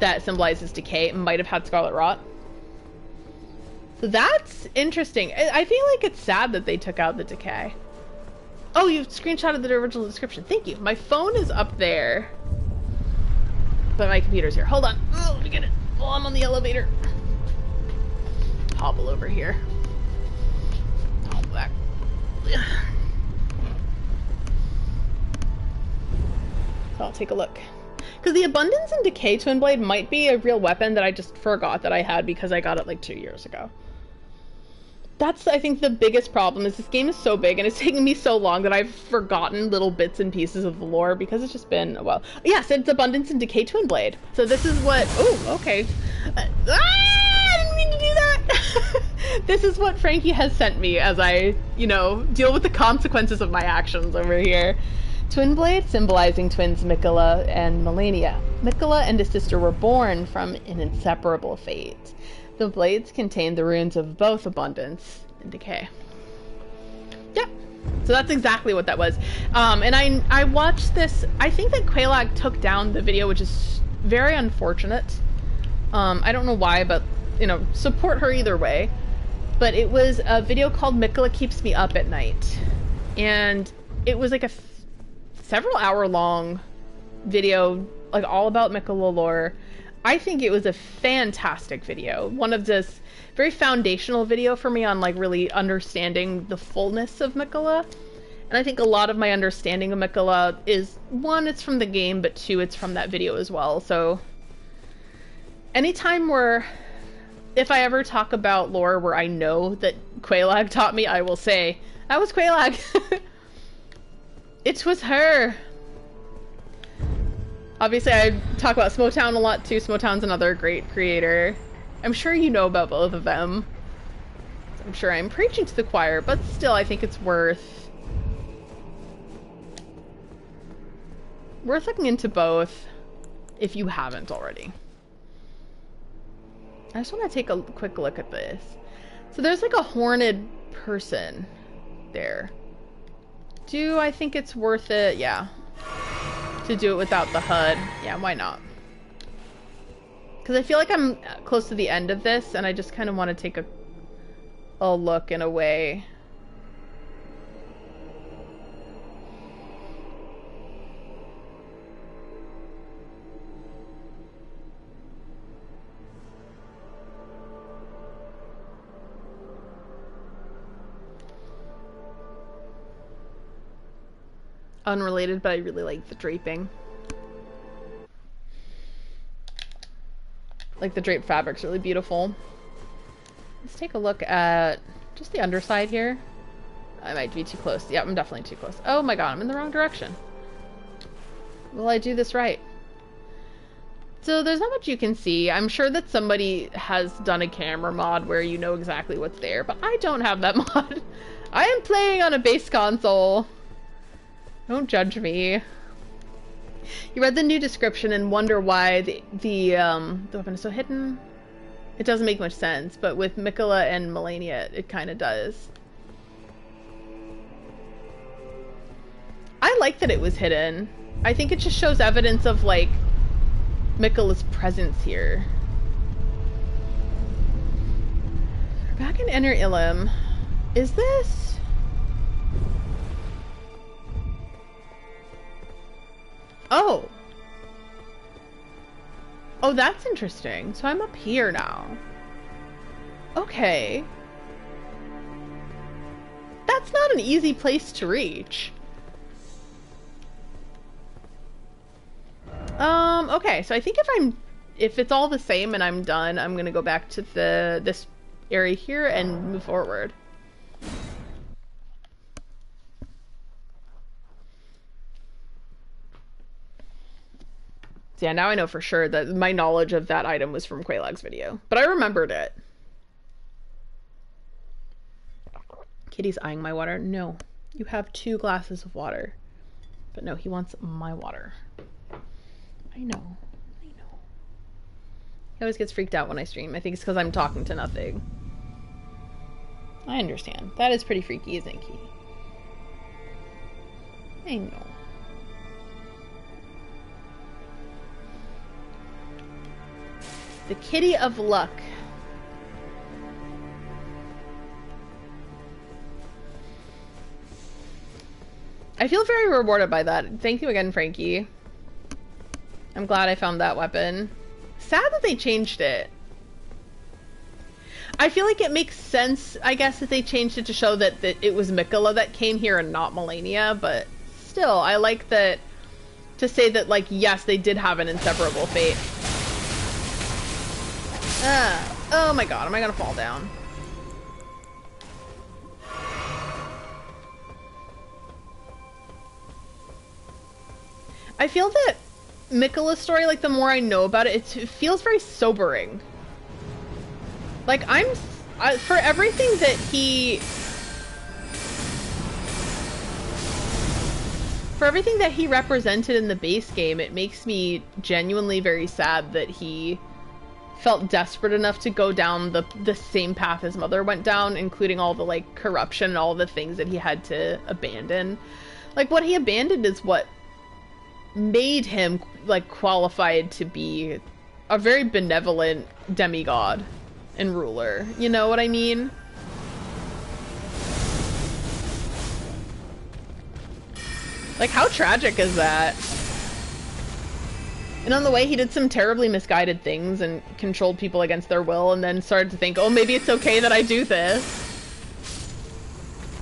that symbolizes decay. It might have had scarlet rot. So that's interesting. I feel like it's sad that they took out the decay. Oh, you screenshotted the original description. Thank you. My phone is up there, but my computer's here. Hold on. Oh, let me get it. Oh, I'm on the elevator. Hobble over here. Hobble back. So I'll take a look. Because the Abundance and Decay Twin Blade might be a real weapon that I just forgot that I had because I got it like 2 years ago. That's, I think, the biggest problem is this game is so big and it's taking me so long that I've forgotten little bits and pieces of the lore because it's just been, well, yes, it's Abundance and Decay Twin Blade. So this is what, oh, okay. I didn't mean to do that. This is what Frankie has sent me as I, you know, deal with the consequences of my actions over here. Twin Blade, symbolizing twins Miquella and Melania. Miquella and his sister were born from an inseparable fate. The blades contain the runes of both Abundance and Decay. Yep. So that's exactly what that was. And I watched this. I think that Quelaag took down the video, which is very unfortunate. I don't know why, but, you know, support her either way. But it was a video called Miquella Keeps Me Up at Night. And it was like a several hour long video, like all about Miquella lore. I think it was a fantastic video. One of this very foundational video for me on like really understanding the fullness of Miquella. And I think a lot of my understanding of Miquella is, one, it's from the game, but two, it's from that video as well. So anytime if I ever talk about lore where I know that Quelaag taught me, I will say, that was Quelaag. It was her. Obviously, I talk about Smotown a lot too. Smotown's another great creator. I'm sure you know about both of them. I'm sure I'm preaching to the choir, but still, I think it's worth looking into both if you haven't already. I just want to take a quick look at this. So there's like a horned person there. Do I think it's worth it? Yeah. To do it without the HUD. Yeah, why not? Because I feel like I'm close to the end of this, and I just kind of want to take a look in a way. Unrelated, but I really like the draping. Like the draped fabric's really beautiful. Let's take a look at just the underside here. I might be too close. Yeah, I'm definitely too close. Oh my god, I'm in the wrong direction. Will I do this right? So there's not much you can see. I'm sure that somebody has done a camera mod where you know exactly what's there, but I don't have that mod. I am playing on a base console. Don't judge me. You read the new description and wonder why the weapon is so hidden. It doesn't make much sense, but with Miquella and Melania, it kind of does. I like that it was hidden. I think it just shows evidence of, like, Miquella's presence here. We're back in Enir Ilim. Is this... Oh. Oh, that's interesting. So I'm up here now. Okay. That's not an easy place to reach. Okay, so I think if it's all the same and I'm done, I'm gonna go back to this area here and move forward. So yeah, now I know for sure that my knowledge of that item was from Quelaag's video. But I remembered it. Kitty's eyeing my water. No, you have 2 glasses of water. But no, he wants my water. I know. He always gets freaked out when I stream. I think it's because I'm talking to nothing. I understand. That is pretty freaky, isn't it? I know. The Kitty of Luck. I feel very rewarded by that. Thank you again, Frankie. I'm glad I found that weapon. Sad that they changed it. I feel like it makes sense, I guess, that they changed it to show that it was Mikola that came here and not Melania, but still, I like that, to say that, like, yes, they did have an inseparable fate. Oh my god, am I gonna fall down? I feel that Mikola's story, like, the more I know about it, it feels very sobering. Like, for everything that he... For everything that he represented in the base game, it makes me genuinely very sad that he felt desperate enough to go down the same path his mother went down, including all the, like, corruption and all the things that he had to abandon. Like, what he abandoned is what made him, like, qualified to be a very benevolent demigod and ruler. You know what I mean? Like, how tragic is that? And on the way, he did some terribly misguided things and controlled people against their will, and then started to think, oh, maybe it's okay that I do this.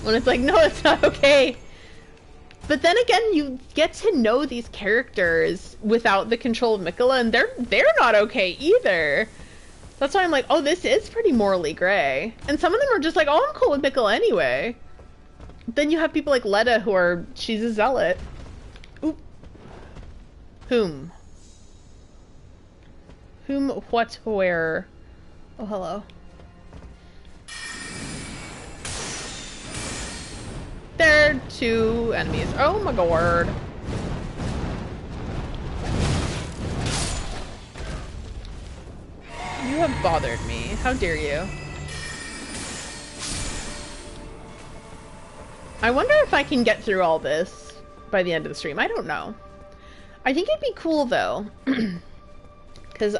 When it's like, no, it's not okay. But then again, you get to know these characters without the control of Mikola, and they're not okay either. That's why I'm like, oh, this is pretty morally gray. And some of them are just like, oh, I'm cool with Mikola anyway. Then you have people like Letta who are, she's a zealot. Oop. Whom? Whom, what, where? Oh, hello. There are two enemies. Oh my god. You have bothered me. How dare you? I wonder if I can get through all this by the end of the stream. I don't know. I think it'd be cool though. Because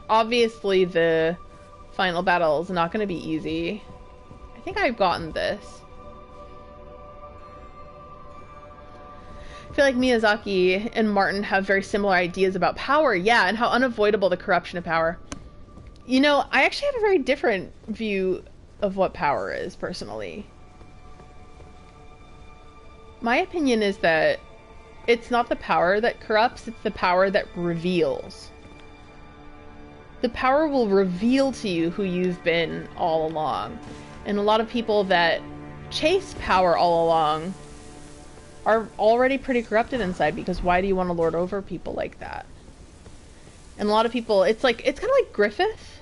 obviously the final battle is not going to be easy. I think I've gotten this. I feel like Miyazaki and Martin have very similar ideas about power. Yeah, and how unavoidable the corruption of power. You know, I actually have a very different view of what power is, personally. My opinion is that it's not the power that corrupts, it's the power that reveals. The power will reveal to you who you've been all along. And a lot of people that chase power all along are already pretty corrupted inside, because why do you want to lord over people like that? And a lot of people, it's kind of like Griffith.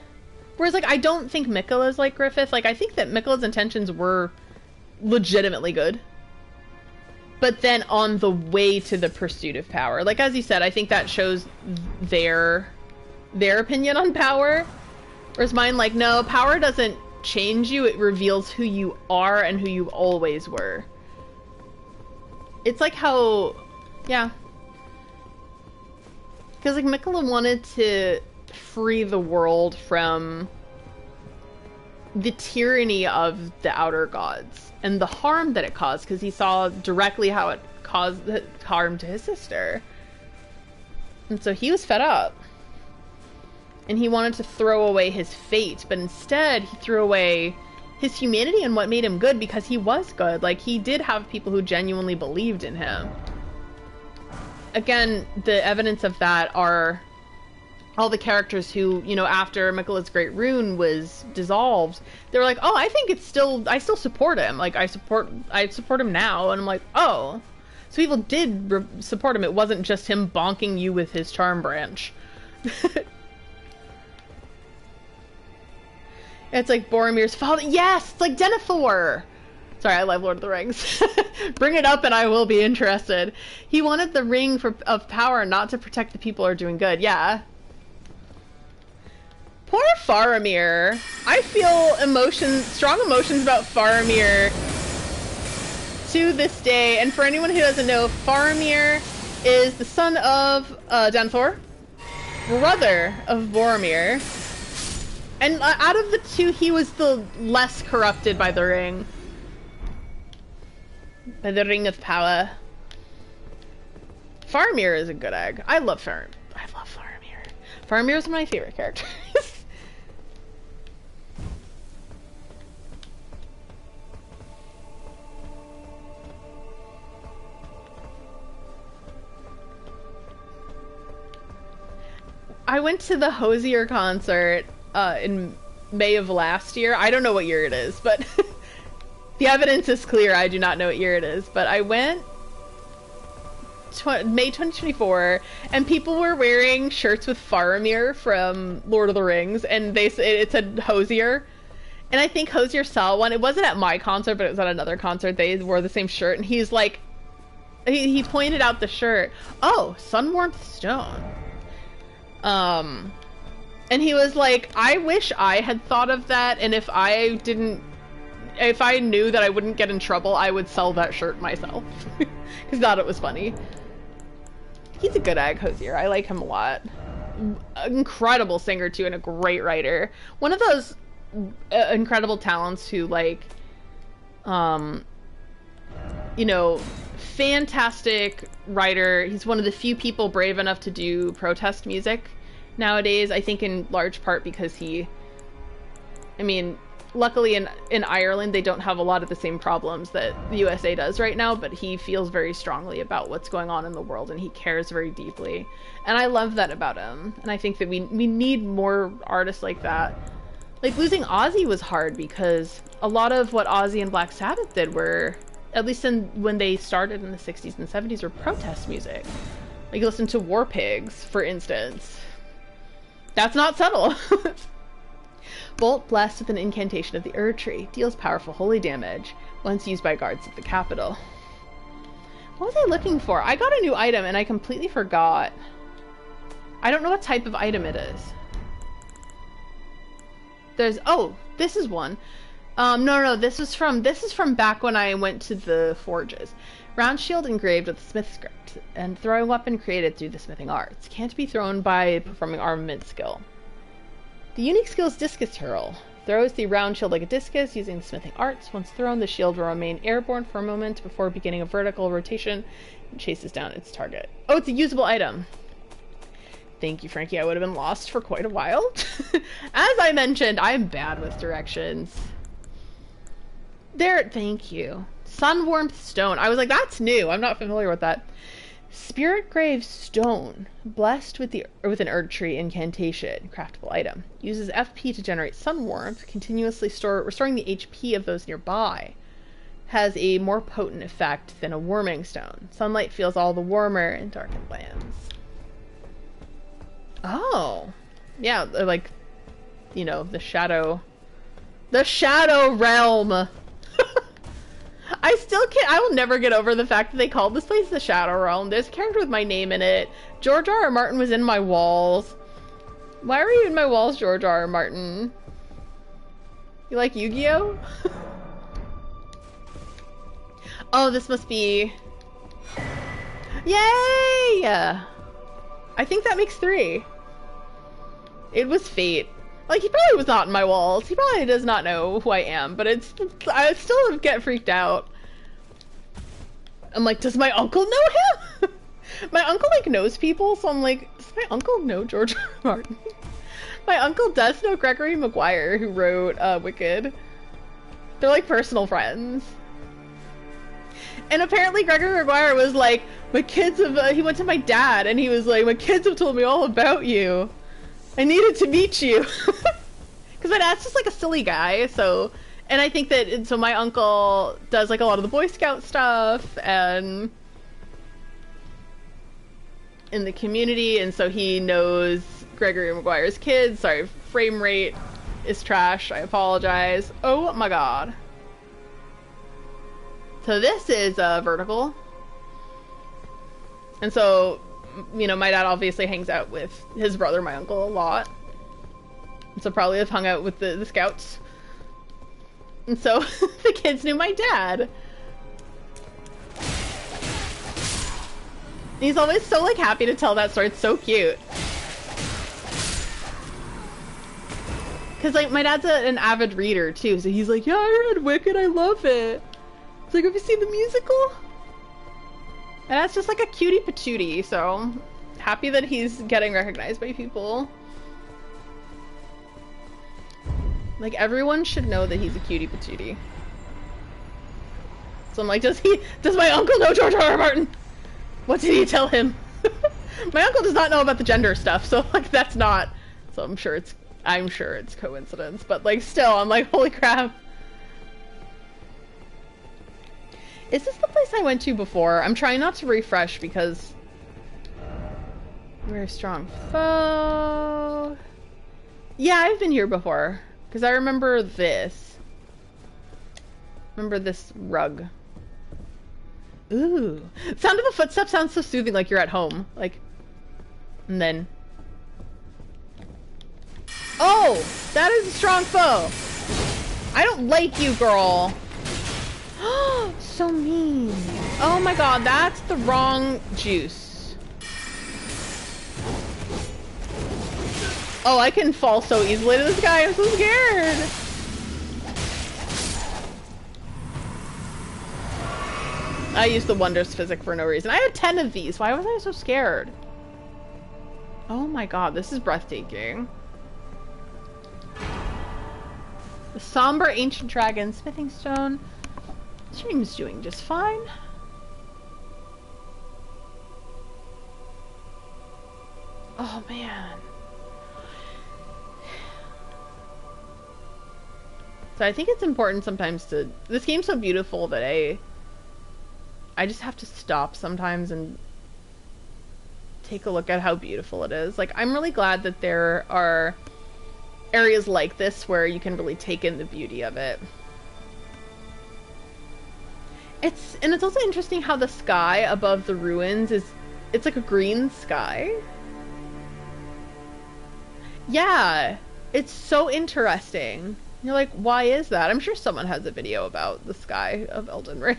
Whereas, like, I don't think Mikola's like Griffith. Like, I think that Mikola's intentions were legitimately good. But then on the way to the pursuit of power. Like, as you said, I think that shows their opinion on power. Whereas mine, like, no, power doesn't change you. It reveals who you are and who you always were. It's like how, yeah. Because, like, Mikola wanted to free the world from the tyranny of the outer gods and the harm that it caused, because he saw directly how it caused harm to his sister. And so he was fed up. And he wanted to throw away his fate, but instead he threw away his humanity and what made him good, because he was good. Like, he did have people who genuinely believed in him. Again, the evidence of that are all the characters who, you know, after Mikola's Great Rune was dissolved, they were like, oh, I still support him. Like, I support him now. And I'm like, oh. So people did support him. It wasn't just him bonking you with his charm branch. It's like Boromir's father. Yes, it's like Denethor. Sorry, I love Lord of the Rings. Bring it up and I will be interested. He wanted the ring of power not to protect the people who are doing good. Yeah. Poor Faramir. I feel strong emotions about Faramir to this day. And for anyone who doesn't know, Faramir is the son of Denethor, brother of Boromir. And out of the two, he was the less corrupted by the ring. By the ring of power. Faramir is a good egg. I love Faramir. Faramir is my favorite characters. I went to the Hozier concert in May of last year. I don't know what year it is, but the evidence is clear. I do not know what year it is, but I went May 2024, and people were wearing shirts with Faramir from Lord of the Rings, and it said Hozier. And I think Hozier saw one. It wasn't at my concert, but it was at another concert. They wore the same shirt, and he's like, he pointed out the shirt. Oh, Sun Warmth Stone. And he was like, I wish I had thought of that, and if I knew that I wouldn't get in trouble, I would sell that shirt myself. Because he thought it was funny. He's a good egg, Hozier. I like him a lot. Incredible singer, too, and a great writer. One of those incredible talents who, like, you know, fantastic writer. He's one of the few people brave enough to do protest music nowadays, I think in large part because luckily in Ireland they don't have a lot of the same problems that the USA does right now, but he feels very strongly about what's going on in the world, and he cares very deeply, and I love that about him. And I think that we need more artists like that. Like, losing Ozzy was hard because a lot of what Ozzy and Black Sabbath did were, at least when they started in the 60s and 70s, were protest music. Like, you listen to War Pigs, for instance. That's not subtle. Bolt blessed with an incantation of the Erdtree. Deals powerful holy damage. Once used by guards at the capital. What was I looking for? I got a new item and I completely forgot. I don't know what type of item it is. Oh, this is one. No, this is from back when I went to the forges. Round shield engraved with the smith script, and throwing weapon created through the smithing arts. Can't be thrown by performing armament skill. The unique skill is discus hurl. Throws the round shield like a discus using the smithing arts. Once thrown, the shield will remain airborne for a moment before beginning a vertical rotation and chases down its target. Oh, it's a usable item. Thank you, Frankie. I would have been lost for quite a while. As I mentioned, I'm bad with directions. There, thank you. Sun Warmth Stone. I was like, that's new. I'm not familiar with that. Spirit Grave Stone. Blessed with an Erdtree incantation. Craftable item. Uses FP to generate sun warmth, continuously restoring the HP of those nearby. Has a more potent effect than a warming stone. Sunlight feels all the warmer in darkened lands. Oh. Yeah, like, you know, the shadow realm. I will never get over the fact that they called this place the Shadow Realm. There's a character with my name in it. George R.R. Martin was in my walls. Why were you in my walls, George R.R. Martin? You like Yu-Gi-Oh? Oh, this must be... Yay! I think that makes 3. It was fate. Like, he probably was not in my walls. He probably does not know who I am, but I still get freaked out. I'm like, does my uncle know him? My uncle, like, knows people, so I'm like, does my uncle know George R. R. Martin? My uncle does know Gregory Maguire, who wrote Wicked. They're, like, personal friends. And apparently Gregory Maguire was like, my kids have, he went to my dad, and he was like, my kids have told me all about you. I needed to meet you. Because my dad's just like a silly guy, so... And I think that... So my uncle does like a lot of the Boy Scout stuff, and... in the community, and so he knows Gregory Maguire's kids. Sorry, frame rate is trash. I apologize. Oh my god. So this is vertical. And so... You know, my dad obviously hangs out with his brother, my uncle, a lot. And so probably have hung out with the scouts. And so the kids knew my dad. And he's always so like happy to tell that story. It's so cute. Cause like my dad's an avid reader too, so he's like, yeah, I read Wicked, I love it. It's like, have you seen the musical? And that's just like a cutie patootie, so happy that he's getting recognized by people. Like everyone should know that he's a cutie patootie. So I'm like, does my uncle know George R. R. Martin? What did he tell him? My uncle does not know about the gender stuff, so like that's not. So I'm sure it's coincidence, but like still, I'm like, holy crap. Is this the place I went to before? I'm trying not to refresh because very strong foe. Yeah, I've been here before because I remember this. Remember this rug. Ooh, sound of the footsteps sounds so soothing, like you're at home. Like, and then. Oh, that is a strong foe. I don't like you, girl. So mean. Oh my god, that's the wrong juice. Oh, I can fall so easily to this guy. I'm so scared. I used the Wonders Physic for no reason. I had 10 of these. Why was I so scared? Oh my god, this is breathtaking. The somber ancient dragon, smithing stone. Stream's doing just fine. Oh man. So I think it's important sometimes to. This game's so beautiful that I just have to stop sometimes and take a look at how beautiful it is. Like, I'm really glad that there are areas like this where you can really take in the beauty of it. It's also interesting how the sky above the ruins it's like a green sky. Yeah, it's so interesting. You're like, why is that? I'm sure someone has a video about the sky of Elden Ring.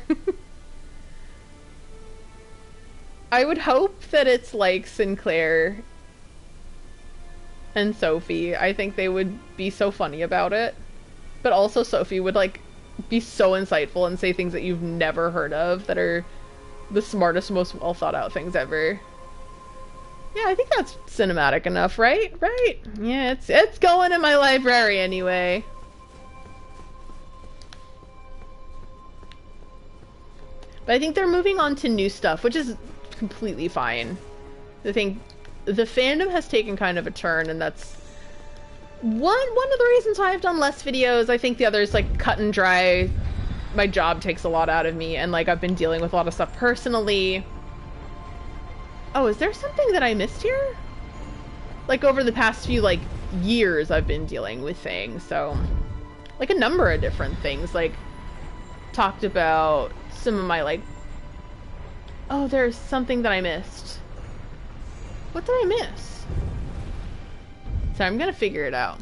I would hope that it's like Sinclair and Sophie. I think they would be so funny about it. But also Sophie would like be so insightful and say things that you've never heard of that are the smartest, most well thought out things ever. Yeah, I think that's cinematic enough, right? Right? Yeah, it's going in my library anyway. But I think they're moving on to new stuff, which is completely fine. I think the fandom has taken kind of a turn, and that's one of the reasons why I've done less videos. I think the other is like cut and dry. My job takes a lot out of me, and like I've been dealing with a lot of stuff personally. Oh, is there something that I missed here? Like over the past few like years I've been dealing with things, so like a number of different things. Like talked about some of my like, oh, there's something that I missed. What did I miss? So I'm gonna figure it out.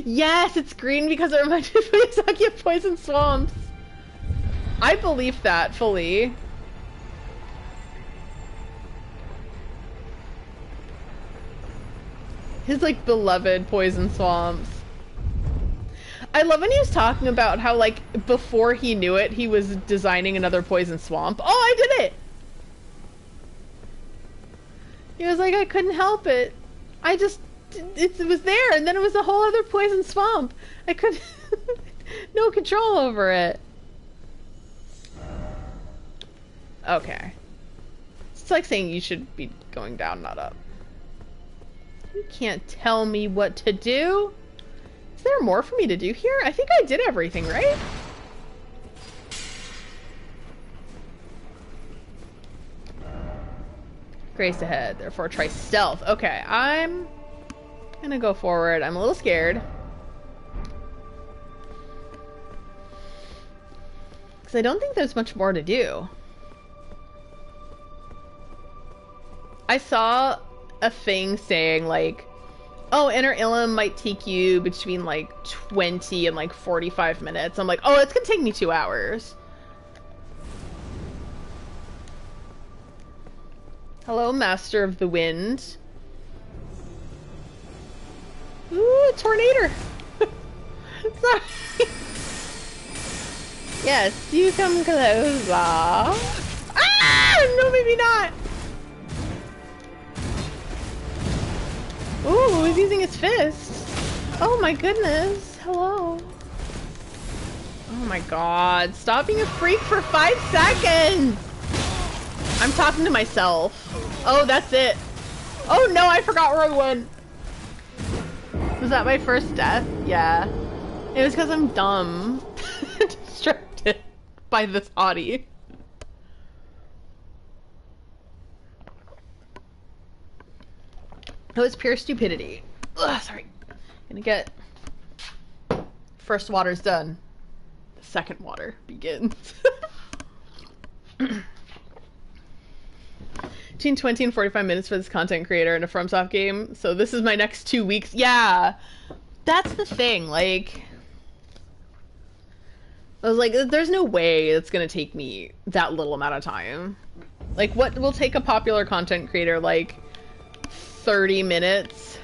Yes, it's green because it reminds me of Miyazaki of Poison Swamps. I believe that fully. His like beloved Poison Swamps. I love when he was talking about how like before he knew it, he was designing another Poison Swamp. Oh, I did it! He was like, I couldn't help it. I just, it was there, and then it was a whole other Poison Swamp. I couldn't, no control over it. Okay. It's like saying you should be going down, not up. You can't tell me what to do. Is there more for me to do here? I think I did everything, right? Grace ahead, therefore try stealth. Okay, I'm gonna go forward. I'm a little scared. Because I don't think there's much more to do. I saw a thing saying, like, Oh, Enir Ilim might take you between like 20 and like 45 minutes. I'm like, oh, it's gonna take me 2 hours. Hello, Master of the Wind. Ooh, tornado. Sorry. Yes, you come closer. Ah! No, maybe not. Ooh, he's using his fist. Oh my goodness. Hello. Oh my god. Stop being a freak for 5 seconds. I'm talking to myself. Oh, that's it. Oh no, I forgot where I went. Was that my first death? Yeah. It was because I'm dumb. Distracted by this hottie. It was pure stupidity. Ugh, sorry. Gonna get... First water's done. The second water begins. Between 20 and 45 minutes for this content creator in a FromSoft game. So this is my next 2 weeks. Yeah! That's the thing, like... I was like, there's no way it's gonna take me that little amount of time. Like, what will take a popular content creator, like, 30 minutes?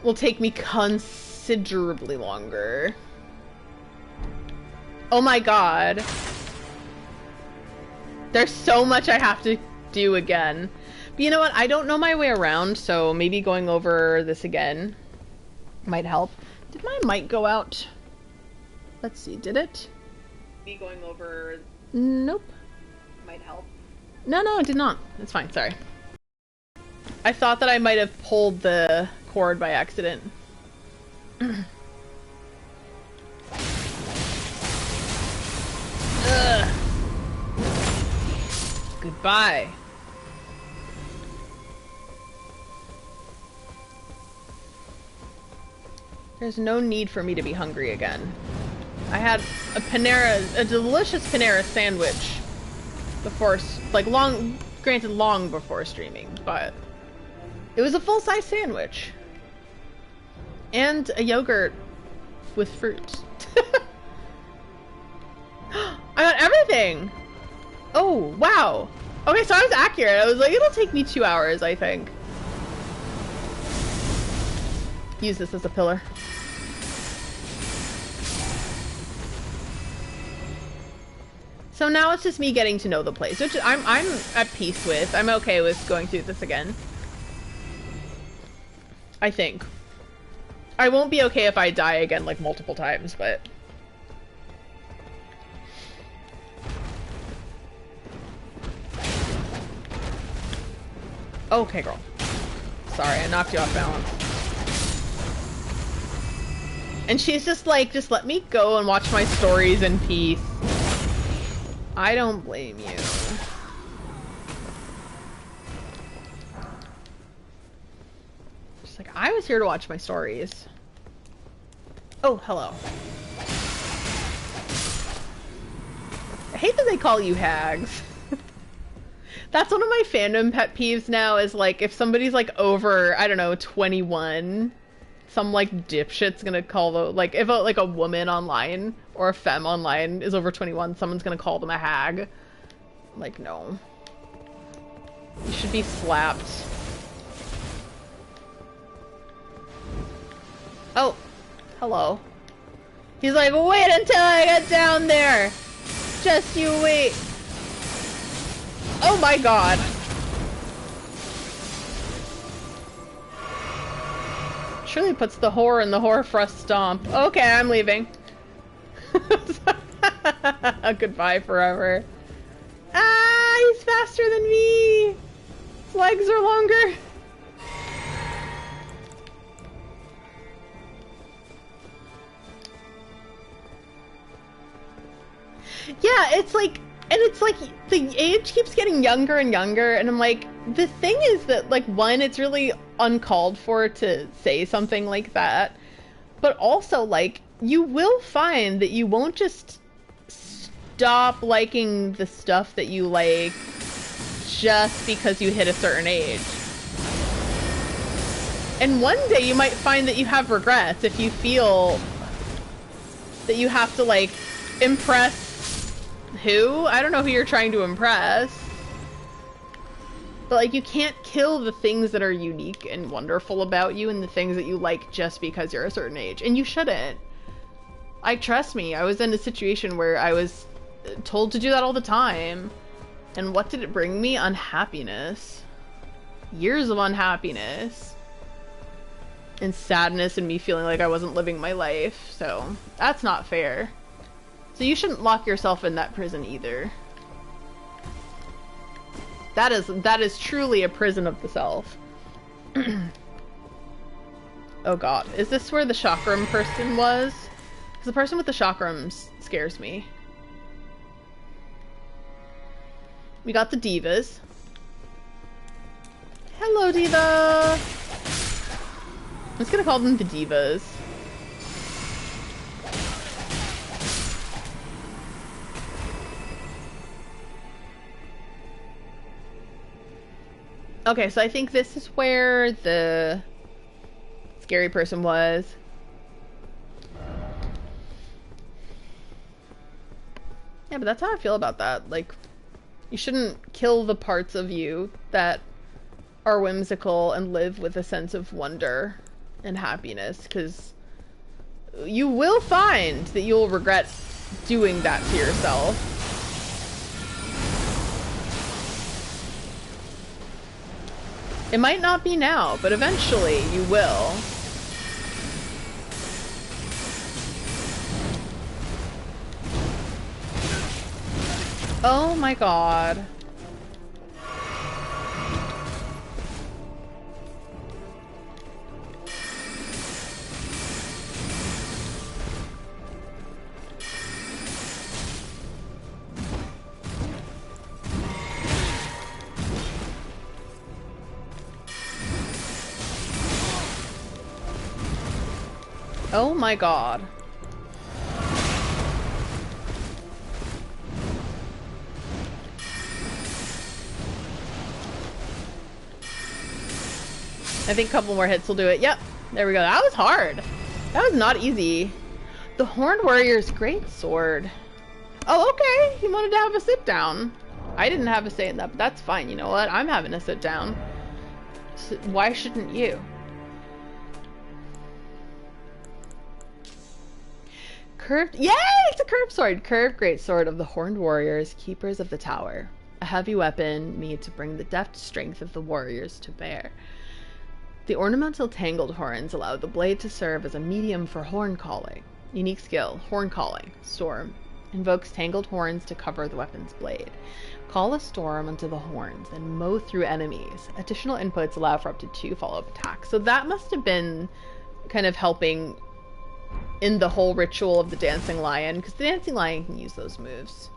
Will take me considerably longer. Oh my god. There's so much I have to do again. But you know what? I don't know my way around, so maybe going over this again might help. Did my mic go out? Let's see, did it? Me going over... Nope. Might help. No, it did not. It's fine, sorry. I thought that I might have pulled the cord by accident. Ugh. Goodbye. There's no need for me to be hungry again. I had a delicious Panera sandwich before, like granted long before streaming, but it was a full-size sandwich. And a yogurt with fruit. I got everything! Oh, wow. Okay, so I was accurate. I was like, it'll take me 2 hours, I think. Use this as a pillar. So now it's just me getting to know the place, which I'm at peace with. I'm okay with going through this again. I think. I won't be okay if I die again like multiple times, but... Okay, girl. Sorry, I knocked you off balance. And she's just like, just let me go and watch my stories in peace. I don't blame you. Just like, I was here to watch my stories. Oh, hello. I hate that they call you hags. That's one of my fandom pet peeves now, is like, if somebody's like over, I don't know, 21, some like dipshit's gonna call the, like, if like a woman online or a femme online is over 21, someone's gonna call them a hag. Like, no. You should be slapped. Oh, hello. He's like, wait until I get down there. Just you wait. Oh my god. Surely puts the whore in the Horfrust stomp. Okay, I'm leaving. Goodbye forever. Ah, he's faster than me. His legs are longer. Yeah, it's like, and it's like the age keeps getting younger and younger, and I'm like, the thing is that, like, one, it's really uncalled for to say something like that, but also, like, you will find that you won't just stop liking the stuff that you like just because you hit a certain age. And one day you might find that you have regrets if you feel that you have to, like, impress who? I don't know who you're trying to impress. But, like, you can't kill the things that are unique and wonderful about you and the things that you like just because you're a certain age. And you shouldn't. Like, trust me, I was in a situation where I was told to do that all the time. And what did it bring me? Unhappiness. Years of unhappiness. And sadness and me feeling like I wasn't living my life. So, that's not fair. So you shouldn't lock yourself in that prison either. That is truly a prison of the self. Oh god. Is this where the chakram person was? Because the person with the chakrams scares me. We got the divas. Hello, diva! I'm just gonna call them the divas. Okay, so I think this is where the scary person was. Yeah, but that's how I feel about that. Like, you shouldn't kill the parts of you that are whimsical and live with a sense of wonder and happiness, because you will find that you'll regret doing that to yourself. It might not be now, but eventually you will. Oh my god. Oh my god. I think a couple more hits will do it. Yep, there we go. That was hard. That was not easy. The Horned Warrior's great sword. Oh, okay. He wanted to have a sit down. I didn't have a say in that, but that's fine. You know what? I'm having a sit down. So why shouldn't you? Curved, yay! It's a curved sword. Curved great sword of the Horned Warriors, keepers of the tower. A heavy weapon made to bring the deft strength of the warriors to bear. The ornamental tangled horns allow the blade to serve as a medium for horn calling. Unique skill, horn calling. Storm. Invokes tangled horns to cover the weapon's blade. Call a storm onto the horns and mow through enemies. Additional inputs allow for up to 2 follow-up attacks. So that must have been kind of helping in the whole ritual of the dancing lion, because the dancing lion can use those moves.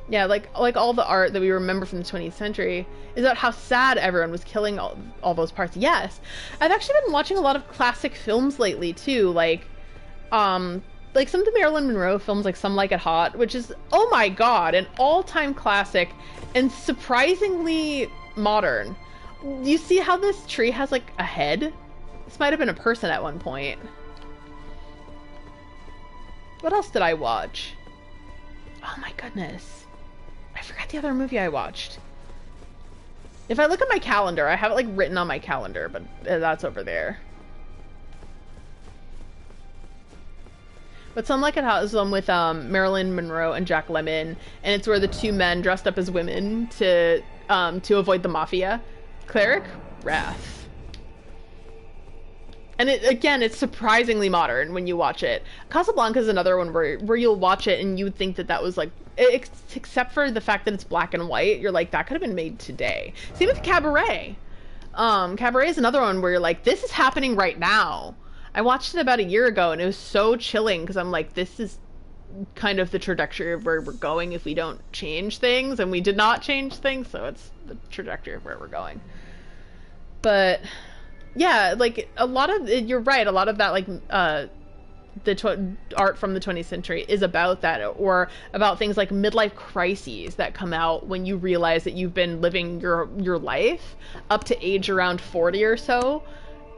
Yeah, like all the art that we remember from the 20th century is about how sad everyone was killing all those parts. Yes, I've actually been watching a lot of classic films lately too, like some of the Marilyn Monroe films, like Some Like It Hot, which is, oh my god, an all-time classic and surprisingly modern. You see how this tree has like a head? This might have been a person at one point. What else did I watch? Oh my goodness. I forgot the other movie I watched. If I look at my calendar, I have it like written on my calendar, but that's over there. But Some Like It Hot is one with Marilyn Monroe and Jack Lemmon, and it's where the 2 men dressed up as women to avoid the mafia. Cleric? Wrath. And it's surprisingly modern when you watch it. Casablanca is another one where you'll watch it and you would think that was like, except for the fact that it's black and white, you're like, that could have been made today. Same with Cabaret. Cabaret is another one where you're like, this is happening right now. I watched it about a year ago and it was so chilling because I'm like, this is kind of the trajectory of where we're going if we don't change things, and we did not change things, so it's the trajectory of where we're going. But yeah, like a lot of, you're right, a lot of that like art from the 20th century is about that, or about things like midlife crises that come out when you realize that you've been living your life up to age around 40 or so,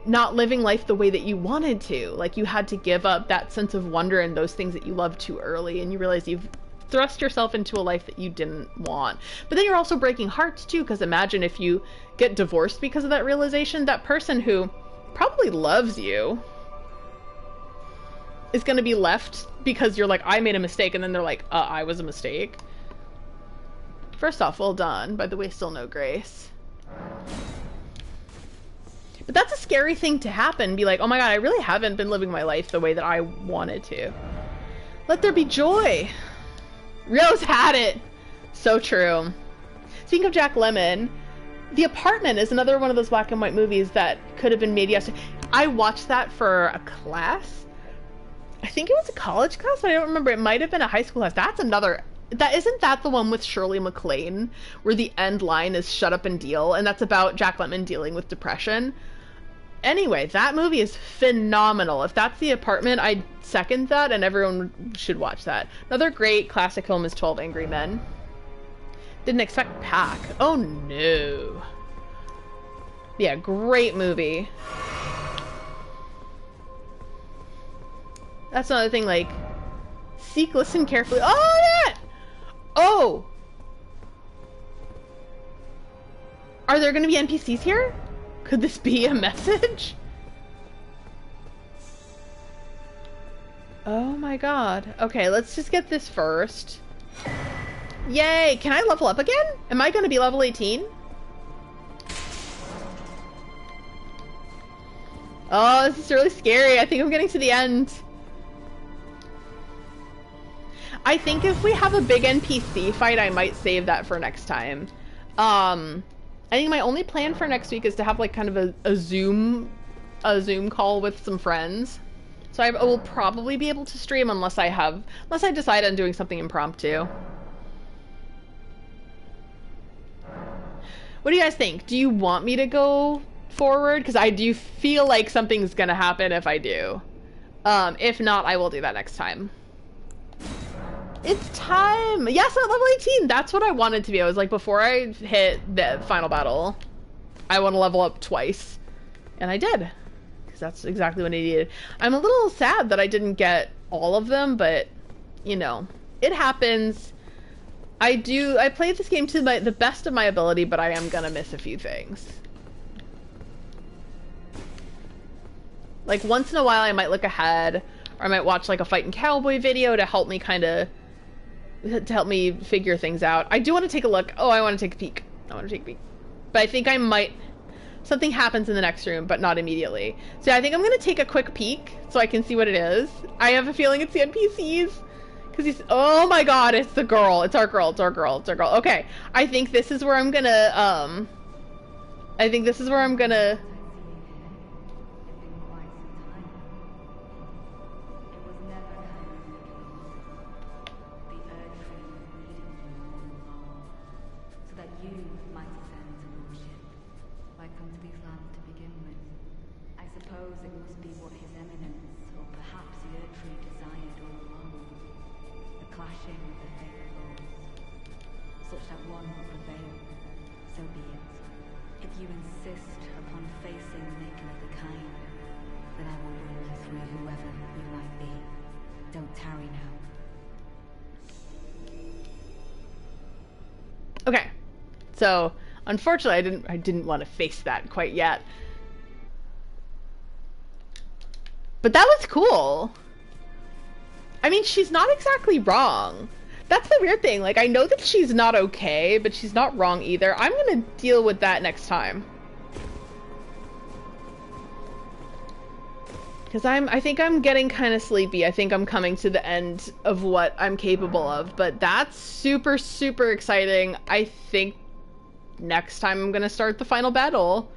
not living life the way that you wanted to. Like, you had to give up that sense of wonder and those things that you loved too early, and you realize you've thrust yourself into a life that you didn't want. But then you're also breaking hearts too, because imagine if you get divorced because of that realization. That person who probably loves you is going to be left because you're like, I made a mistake, and then they're like, I was a mistake. First off, well done. By the way, still no grace. But that's a scary thing to happen. Be like, oh my god, I really haven't been living my life the way that I wanted to. Let there be joy. Rose had it. So true. Speaking of Jack Lemmon, The Apartment is another one of those black and white movies that could have been made yesterday. I watched that for a class. I think it was a college class, but I don't remember. It might have been a high school class. That's another... Isn't that the one with Shirley MacLaine, where the end line is shut up and deal? And that's about Jack Lemmon dealing with depression. Anyway, that movie is phenomenal. If that's The Apartment, I'd second that, and everyone should watch that. Another great classic film is 12 Angry Men. Didn't expect Pack. Oh no. Yeah, great movie. That's another thing, like, seek, listen carefully. Oh, yeah! Oh! Are there gonna be NPCs here? Could this be a message? Oh my god. Okay, let's just get this first. Yay! Can I level up again? Am I gonna be level 18? Oh, this is really scary. I think I'm getting to the end. I think if we have a big NPC fight, I might save that for next time. I think my only plan for next week is to have like kind of a Zoom call with some friends. So I will probably be able to stream unless I decide on doing something impromptu. What do you guys think? Do you want me to go forward? Because I do feel like something's gonna happen if I do. If not, I will do that next time. It's time! Yes, at level 18! That's what I wanted to be. I was like, before I hit the final battle, I want to level up twice. And I did. Because that's exactly what I needed. I'm a little sad that I didn't get all of them, but, you know, it happens. I played this game to the best of my ability, but I am gonna miss a few things. Like, once in a while I might look ahead, or I might watch like a Fightin' Cowboy video to help me figure things out. I do want to take a look. Oh, I want to take a peek. But I think I might... Something happens in the next room, but not immediately. So I think I'm going to take a quick peek so I can see what it is. I have a feeling it's the NPCs. Because he's... Oh my god, it's the girl. It's our girl. Okay. I think this is where I'm going to... It must be what His Eminence, or perhaps the Erdtree, desired all along. The clashing of the fated laws, such that one will prevail. So be it. If you insist upon facing the making of the kind, then I will bring you through whoever you might be. Don't tarry now. Okay. So, unfortunately, I didn't want to face that quite yet. But that was cool. I mean, she's not exactly wrong. That's the weird thing. Like, I know that she's not okay, but she's not wrong either. I'm gonna deal with that next time. Because I think I'm getting kind of sleepy. I think I'm coming to the end of what I'm capable of. But that's super, super exciting. I think next time I'm gonna start the final battle.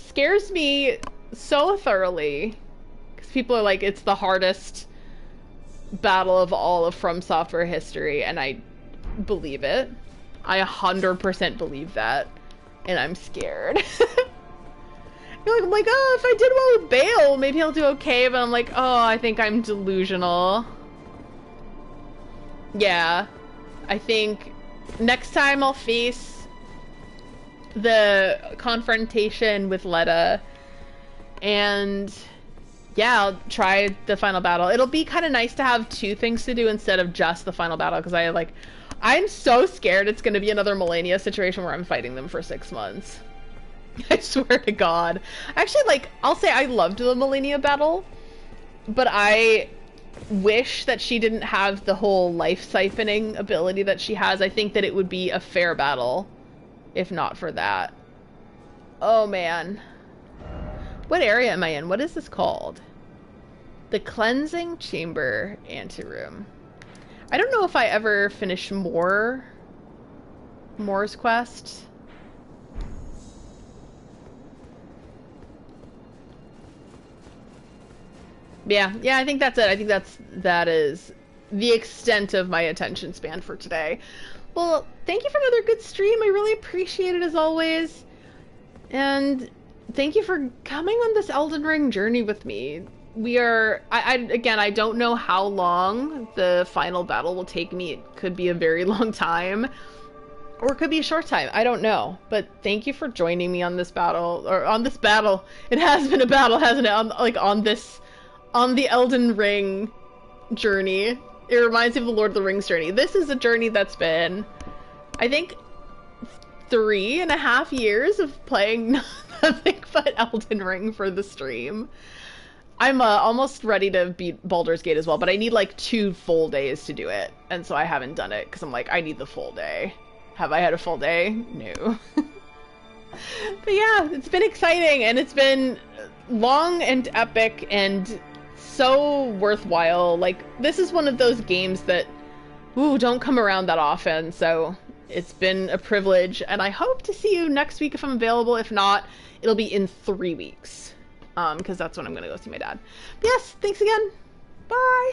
Scares me so thoroughly. People are like, it's the hardest battle of all of From Software history, and I believe it. I 100% believe that, and I'm scared. I'm like, oh, if I did well with Bale, maybe I'll do okay, but I'm like, oh, I think I'm delusional. Yeah. I think next time I'll face the confrontation with Letta, and yeah, I'll try the final battle. It'll be kind of nice to have two things to do instead of just the final battle, because I'm so scared it's going to be another Melania situation where I'm fighting them for 6 months. I swear to God. Actually, like, I'll say I loved the Melania battle, but I wish that she didn't have the whole life siphoning ability that she has. I think that it would be a fair battle if not for that. Oh man. What area am I in? What is this called? The Cleansing Chamber Anteroom. I don't know if I ever finished Moore's quest. Yeah, I think that's it. I think that is the extent of my attention span for today. Well, thank you for another good stream. I really appreciate it as always. And thank you for coming on this Elden Ring journey with me. We are, again, I don't know how long the final battle will take me. It could be a very long time, or it could be a short time. I don't know. But thank you for joining me on this battle, or on this battle. It has been a battle, hasn't it? On the Elden Ring journey. It reminds me of the Lord of the Rings journey. This is a journey that's been, I think, 3.5 years of playing nothing but Elden Ring for the stream. I'm almost ready to beat Baldur's Gate as well, but I need like 2 full days to do it, and so I haven't done it because I'm like, I need the full day. Have I had a full day? No. But yeah, it's been exciting, and it's been long and epic and so worthwhile. Like, this is one of those games that, don't come around that often, so it's been a privilege, and I hope to see you next week if I'm available. If not, it'll be in 3 weeks, because that's when I'm gonna go see my dad. But yes, thanks again. Bye!